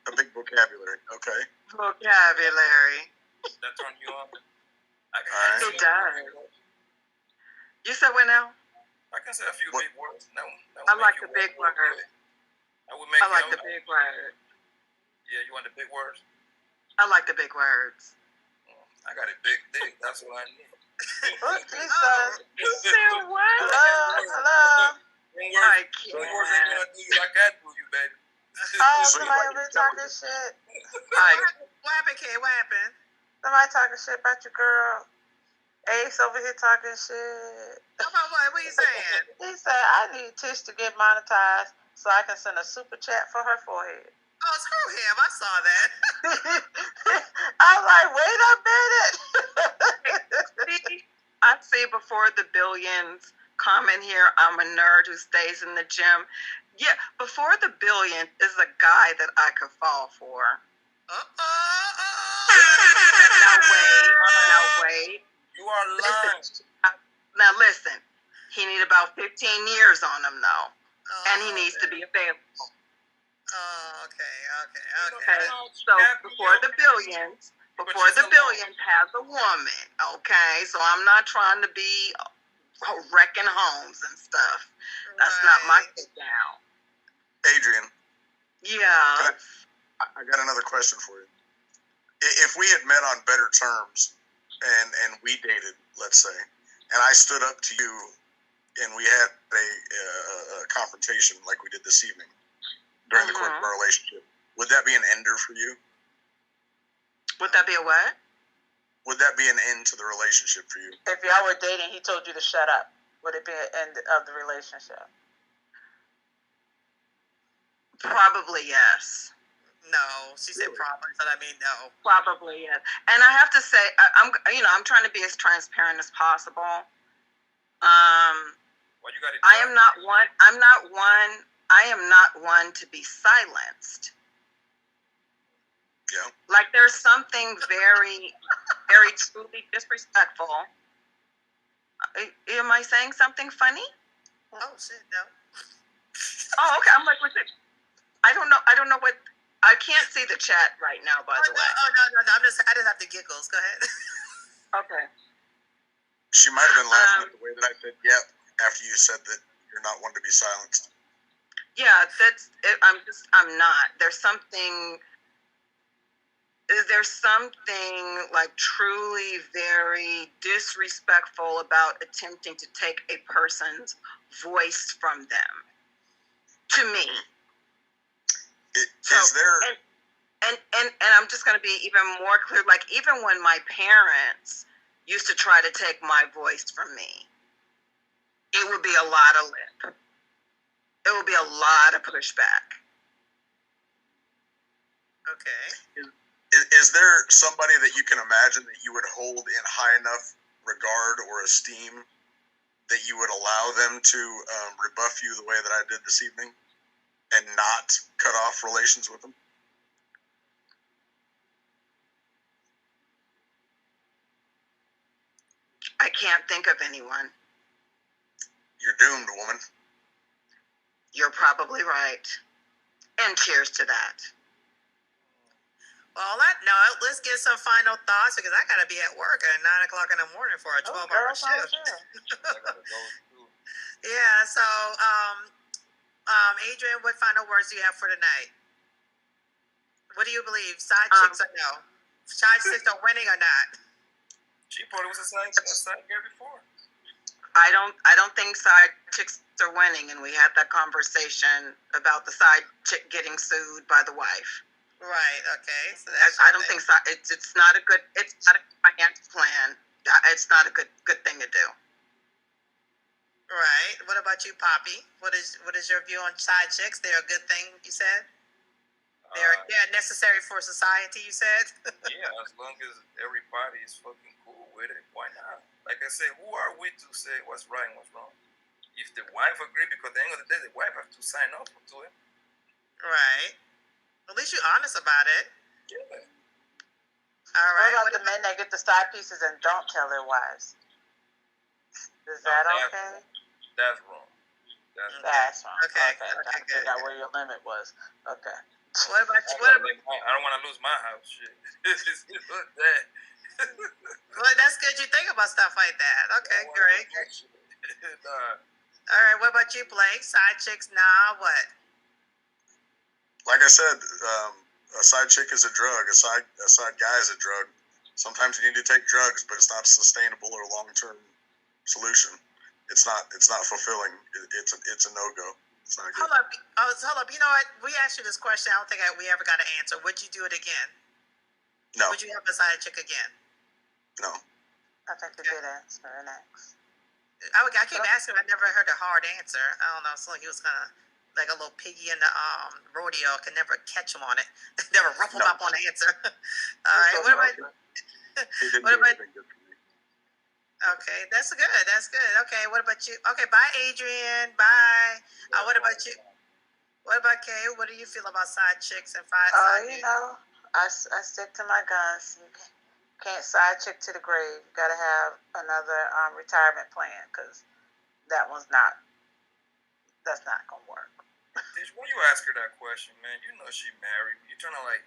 A big vocabulary. Okay. Vocabulary. That turned you on? Alright. It does. You said what now? I can say a few big words. That I like the big words. I would make I like the big words. Yeah, you want the big words? I like the big words. I got a big dick. That's what I need. Oh, Jesus. You said what? Hello. I Them words ain't can't. gonna do you like I do you, baby. Oh, somebody over here talking shit. What happened, kid? What happened? Somebody talking shit about your girl. Ace over here talking shit. Come on, what are you saying? He said, I need Tish to get monetized so I can send a super chat for her forehead. Oh, screw him. I saw that. I was like, wait a minute. I see before the billions comment here, I'm a nerd who stays in the gym. Yeah, before the billion is a guy that I could fall for. Now wait. You are lying. Now listen, he need about 15 years on him though. And he needs to be available. Oh, okay. Okay, so before the billions has a woman, okay? So I'm not trying to be wrecking homes and stuff. That's not my sit down. Adrian. Yeah. I got another question for you. If we had met on better terms and we dated, let's say, and I stood up to you and we had a confrontation like we did this evening during the course of our relationship, would that be an ender for you? Would that be a what? Would that be an end to the relationship for you? If y'all were dating, he told you to shut up. Would it be an end of the relationship? Probably yes. No, she said probably, but I mean no. Probably yes. And I have to say, I'm trying to be as transparent as possible. I am not one to be silenced. Yeah. Like there's something very, very truly disrespectful. Am I saying something funny? Oh shit, no. Oh, okay. I'm like, what's it? I don't know what. I can't see the chat right now, by the way. No. I just have the giggles. Go ahead. Okay. She might have been laughing at the way that I said yep after you said that you're not one to be silenced. Yeah, that's it. I'm not. There's something like truly very disrespectful about attempting to take a person's voice from them. To me. And I'm just going to be even more clear. Like even when my parents used to try to take my voice from me, it would be a lot of lip. It would be a lot of pushback. Okay. Is there somebody that you can imagine that you would hold in high enough regard or esteem that you would allow them to rebuff you the way that I did this evening and not cut off relations with them? I can't think of anyone. You're doomed, woman. You're probably right. And cheers to that. Well, on that note, let's get some final thoughts because I got to be at work at 9 o'clock in the morning for a 12-hour shift. Yeah, so, Adrian, what final words do you have for tonight? What do you believe? Side chicks or no? Side chicks are winning or not? She thought it was a side girl before. I don't think side chicks are winning, and we had that conversation about the side chick getting sued by the wife. Right. Okay. So I don't think so. It's not a good financial plan. It's not a good thing to do. Right. What about you, Poppy? What is your view on side chicks? They're a good thing, you said? They're necessary for society, you said? Yeah, as long as everybody is fucking cool with it, why not? Like I said, who are we to say what's right and what's wrong? If the wife agree, because at the end of the day, the wife has to sign up to it. Right. At least you're honest about it. Yeah. All right. What about the men that get the side pieces and don't tell their wives? Is that okay? That's wrong. That's wrong. Okay. Okay. Okay. Figure Good. out where your limit was. Okay. What about you? I don't want to lose my house. Shit. That. Well, that's good. You think about stuff like that. Okay, great. All right. What about you, Blake? Side chicks? Nah. What? Like I said, a side chick is a drug. A side guy is a drug. Sometimes you need to take drugs, but it's not a sustainable or long-term solution. It's not fulfilling. It's a no-go. It's not good. Hold up. Hold up. You know what? We asked you this question. I don't think we ever got an answer. Would you do it again? No. Would you have a side chick again? No. I think you did answer an X. I keep asking. I never heard a hard answer. I don't know. It's like he was kind of like a little piggy in the rodeo. Could never catch him on it. Never ruffle him up on the answer. All right. What about? What about? Okay, that's good. That's good. Okay, what about you? Okay, bye, Adrian. Bye. What about you? What about Kay? What do you feel about side chicks and side you know, I stick to my guns. You can't side chick to the grave. You got to have another retirement plan because that's not going to work. When you ask her that question, man, you know she married. You're trying to like.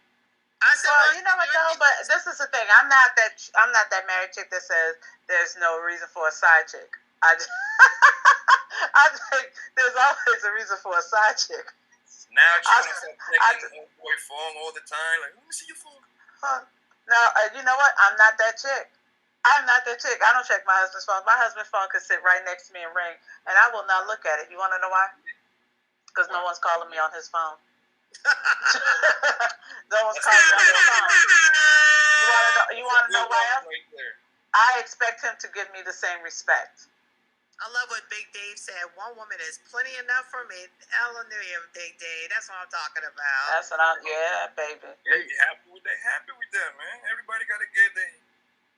I said, well, you know what though, but this is the thing. I'm not that married chick that says there's no reason for a side chick. I think there's always a reason for a side chick. Now she wants to checking the boy phone all the time. Like, let me see your phone. No, you know what? I'm not that chick. I'm not that chick. I don't check my husband's phone. My husband's phone could sit right next to me and ring, and I will not look at it. You want to know why? Because no one's calling me on his phone. No one's calling me on his phone. You want to know why else? I expect him to give me the same respect. I love what Big Dave said. One woman is plenty enough for me. Hallelujah, Big Dave. That's what I'm talking about. That's what baby. Hey, happy with that, man. Everybody got to get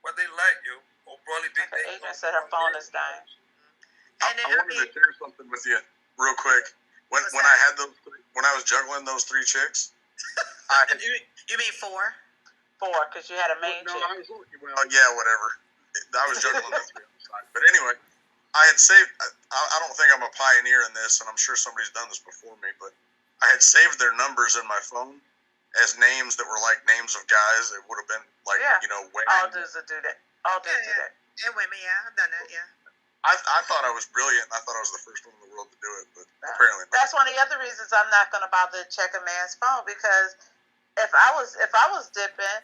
what they like, yo. Or probably Big Dave. Adrian said her phone is dying. I wanted to share something with you real quick. When I was juggling those three chicks, you mean four? Four, because you had a main chick. Yeah, whatever. I was juggling the three on the side. But anyway, I had saved. I don't think I'm a pioneer in this, and I'm sure somebody's done this before me. But I had saved their numbers in my phone as names that were like names of guys. It would have been like women. All dudes do that. All dudes do that. And women, yeah, I've done that, yeah. I thought I was brilliant. I thought I was the first one in the world to do it, but apparently not. That's one of the other reasons I'm not going to bother to check a man's phone, because if I was dipping,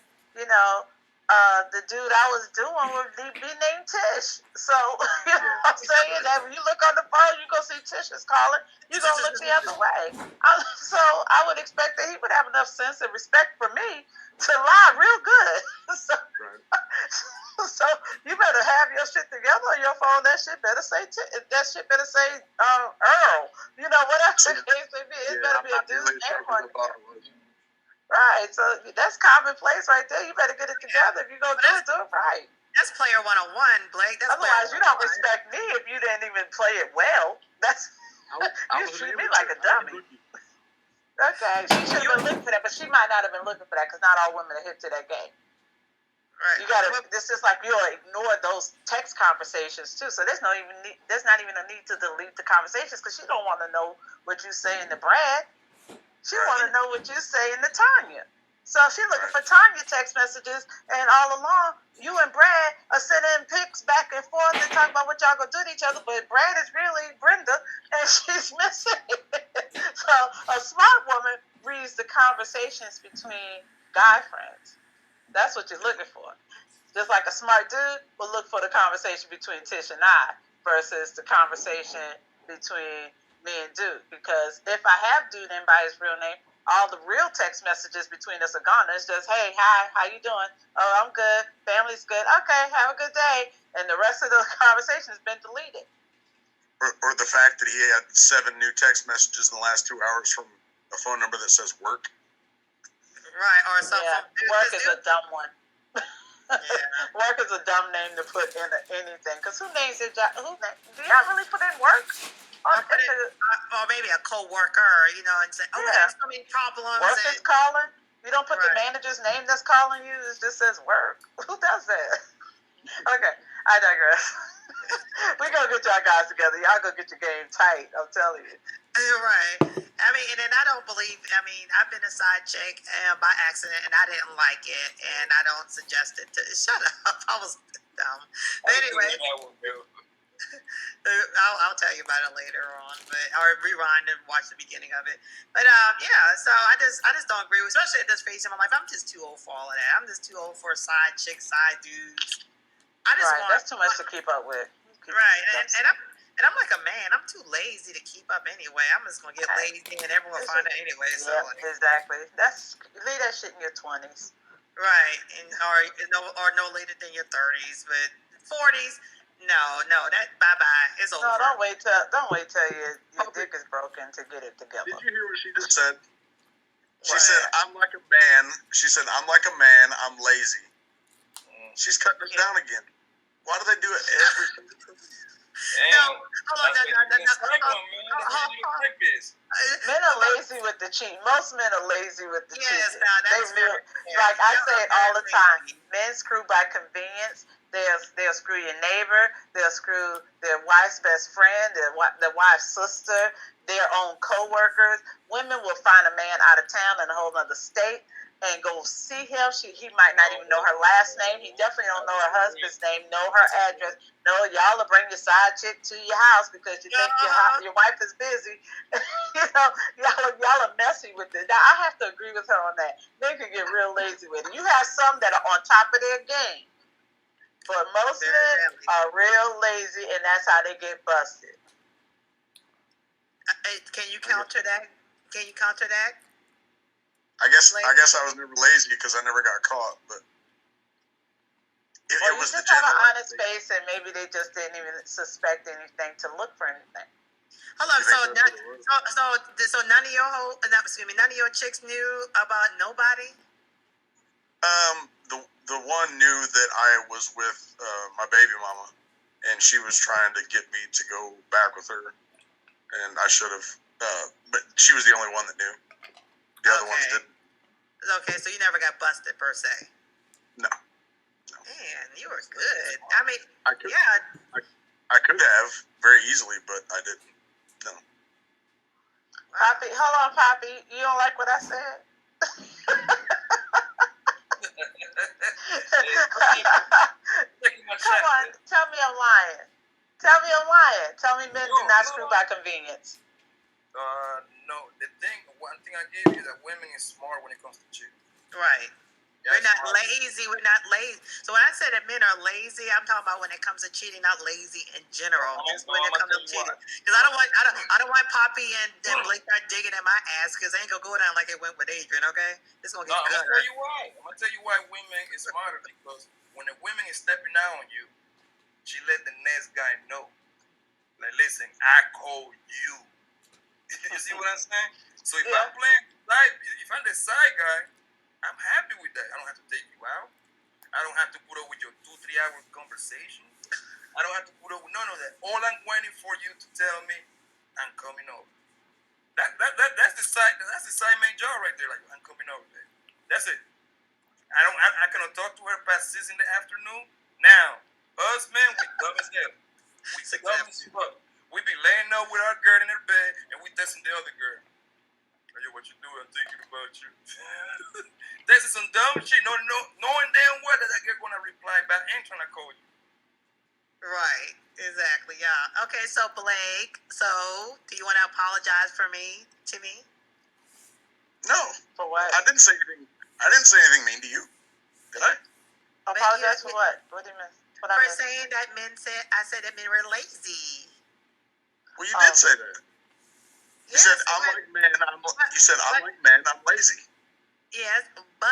the dude I was doing would be named Tish. So you know what I'm saying? That when you look on the phone, you go see Tish is calling. You gonna look the other way. So I would expect that he would have enough sense and respect for me to lie real good. So you better have your shit together on your phone. That shit better say Earl. You know, whatever the case may be. It better be a dude's name on it. Right. So that's commonplace right there. You better get it together. If you're gonna do it right. That's player 101, Blake. Otherwise, you don't respect me if you didn't even play it well. You treat me like a dummy. Okay, she should have been looking for that, but she might not have been looking for that because not all women are hip to that game. Right. You gotta. It's just like you'll ignore those text conversations too. So there's not even a need to delete the conversations because she don't want to know what you saying to Brad. She want to know what you saying to Tanya. So she's looking for Tanya text messages, and all along you and Brad are sending pics back and forth and talking about what y'all gonna do to each other. But Brad is really Brenda, and she's missing it. So a smart woman reads the conversations between guy friends. That's what you're looking for. Just like a smart dude will look for the conversation between Tish and I versus the conversation between me and Dude. Because if I have Dude in by his real name, all the real text messages between us are gone. It's just, hey, hi, how you doing? Oh, I'm good. Family's good. Okay, have a good day. And the rest of the conversation has been deleted. Or the fact that he had 7 new text messages in the last 2 hours from a phone number that says work. Right, or something. Yeah, work is a dumb one. Work is a dumb name to put in anything. Because who names their job? Do y'all really put in work? Or maybe a co-worker, and say, there's so many problems. Work is calling. You don't put the manager's name that's calling you. It just says work. Who does that? Okay, I digress. We gonna get y'all guys together. Y'all go get your game tight. I'm telling you. Right. I mean, and I don't believe. I mean, I've been a side chick by accident, and I didn't like it, and I don't suggest it. Shut up. I was dumb. But anyway. I'll tell you about it later on, or rewind and watch the beginning of it. But yeah, so I just don't agree with, especially at this phase in my life. I'm just too old for all of that. I'm just too old for side chicks, side dudes. I just want, that's too much to keep up with. And I'm like a man. I'm too lazy to keep up anyway. I'm just gonna get lazy, and everyone will find it anyway. So exactly. Leave that shit in your 20s. Right, or no later than your 30s, but 40s. No, that bye. It's over. No, don't wait till your dick is broken to get it together. Did you hear what she just said? She said, "I'm like a man." She said, "I'm like a man. I'm lazy." She's cutting us down again. Why do they do it every single time? No, hold on. Men are lazy with the cheat. Most men are lazy with the cheat. Yes, that's very like I say it all the time. Men screw by convenience. They'll screw your neighbor. They'll screw their wife's best friend, their wife's sister, their own co-workers. Women will find a man out of town in a whole other state and go see him. He might not even know her last name. He definitely don't know her husband's name, know her address. No, y'all will bring your side chick to your house because you think your wife is busy. Y'all are messy with it. Now, I have to agree with her on that. They can get real lazy with it. You have some that are on top of their game. But most men are real lazy, and that's how they get busted. Can you counter that? I guess I was never lazy because I never got caught. But it was you the just have general. an honest face, and maybe they just didn't even suspect anything to look for anything. Hold on. So none of your chicks knew about nobody. The one knew that I was with my baby mama, and she was trying to get me to go back with her, and I should have. But she was the only one that knew. The other ones didn't. Okay, so you never got busted per se. No. Man, you were good. I mean, I could have very easily, but I didn't. No. Poppy, hold on, Poppy. You don't like what I said? Come on, tell me I'm lying. Tell me men do not screw by convenience. No. One thing I gave you is that women is smart when it comes to cheating. Right. We're not lazy. So when I say that men are lazy, I'm talking about when it comes to cheating, not lazy in general. Just when it comes to cheating. Because I don't want Poppy and Blake start digging in my ass because they ain't gonna go down like it went with Adrian. Okay, it's gonna get good. I'm gonna tell you why women is smarter, because when a woman is stepping out on you, she let the next guy know. Like, listen, I call you. You see what I'm saying? So if I'm playing side, if I'm the side guy, I'm happy with that. I don't have to take you out. I don't have to put up with your 2-3 hour conversation. I don't have to put up with none of that. All I'm waiting for you to tell me, I'm coming over. That's the side main job right there. Like, I'm coming over there. That's it. I cannot talk to her past 6 in the afternoon. Now, us men, we dumb as hell. We dumb as fuck. We be laying up with our girl in her bed and we testing the other girl. Yo, what you doing? I'm thinking about you. This is some dumb shit. Knowing damn well that girl gonna reply back and trying to call you. Right. Exactly. Yeah. Okay. So Blake. So do you want to apologize to me? No. For what? I didn't say anything mean to you. Did I? Apologize for what? What do you mean? For saying that I said that men were lazy. Well, you did say that. You said I'm like man. I'm like man. I'm lazy. Yes, but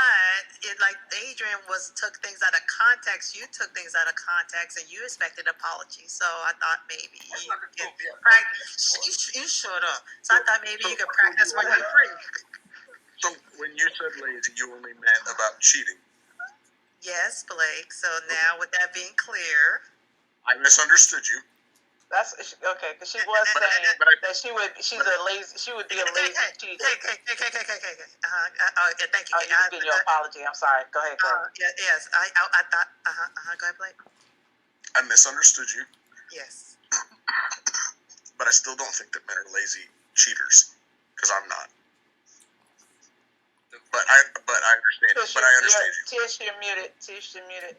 like Adrian took things out of context. You took things out of context, and you expected an apology. So I thought maybe you could practice. You shut up. So I thought maybe you could practice when you're free. So when you said lazy, you only meant about cheating. Yes, Blake. So now, with that being clear, I misunderstood you. That's okay, because she was saying that she's a lazy. She would be a lazy cheater. Okay. Thank you. Oh, you can get your apology. I'm sorry. Go ahead. Yes. I thought. Go ahead, Blake. I misunderstood you, Yes. but I still don't think that men are lazy cheaters, because I'm not. But I understand. Tish, But I understand you. Tish, you're muted. Tish, you're muted.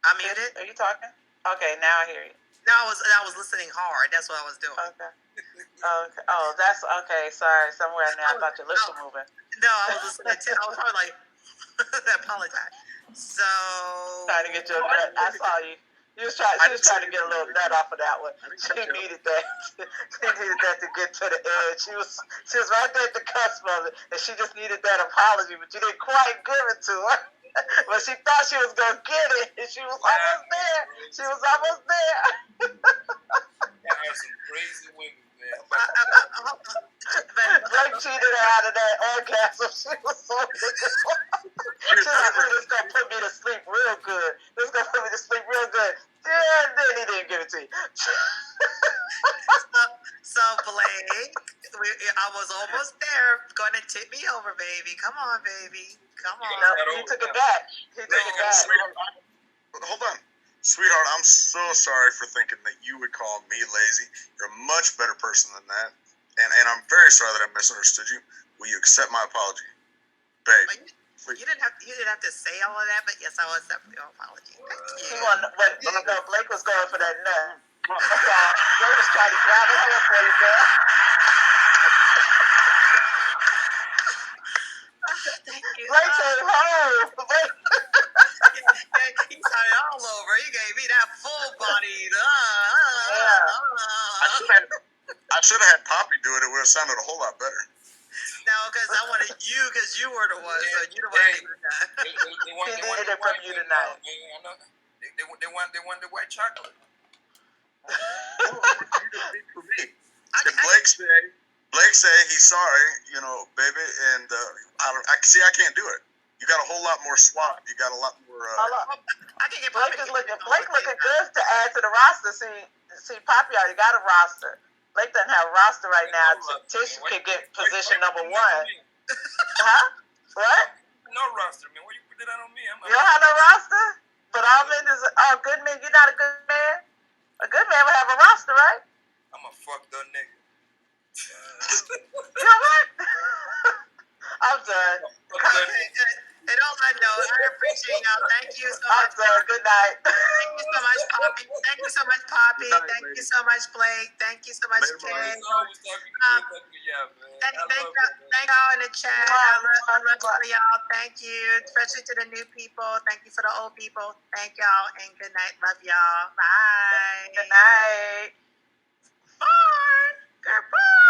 I'm muted. Are you talking? Okay, now I hear you. No, I was listening hard. That's what I was doing. Okay. Okay. Oh, that's okay. Sorry. Somewhere in there, I thought your lips were moving. No, I was listening to. I was probably like, I apologize. So. Trying to get your nut. I saw you. She was trying to get a little nut off of that one. She needed that. She needed that to get to the edge. She was right there at the cusp of it, and she just needed that apology, but you didn't quite give it to her. But she thought she was gonna get it, and she was almost there. She was almost there. I have some crazy women, man. Blake cheated her out of that orgasm. She was so she was like, "This is gonna put me to sleep real good. This is gonna put me to sleep real good." Yeah, then he didn't give it to you. So Blake, I was almost there. Going to tip me over, baby. Come on, baby. Come on. No, he took it back. He took it back. Hold on. Sweetheart, I'm so sorry for thinking that you would call me lazy. You're a much better person than that. And I'm very sorry that I misunderstood you. Will you accept my apology? Babe. You didn't have to say all of that, but yes, I will accept your apology. Thank you. Blake was going for that nut. Blake was trying to grab it here for you, girl. Thank you. Blake came home. He started all over. He gave me that full body. I should have had Poppy do it. It would have sounded a whole lot better. No, because I wanted you, because you were the one. So you're the one that did that. They want it from you tonight. They want the white chocolate. For me. Blake say he's sorry, baby, and I can't do it. You got a whole lot more swap. You got a lot more. I can get Blake looking good to add to the roster. See, Poppy already got a roster. Blake doesn't have a roster right now. Tish could get position number 1. Huh? What? No roster, man. Why you put that on me? You don't have no roster? But all men is good men. You're not a good man. A good man would have a roster, right? I'm a fucked up nigga. You know what? I'm done. And on that note, I appreciate y'all. Thank you so much. I'm done. Good night. Thank you so much, Poppy. Thank you so much, Poppy. Thank you so much, Blake. Thank you so much, Kay. Thank y'all in the chat. I love for y'all. Thank you, especially to the new people. Thank you for the old people. Thank y'all, and good night. Love y'all. Bye. Good night. Bye. Goodbye.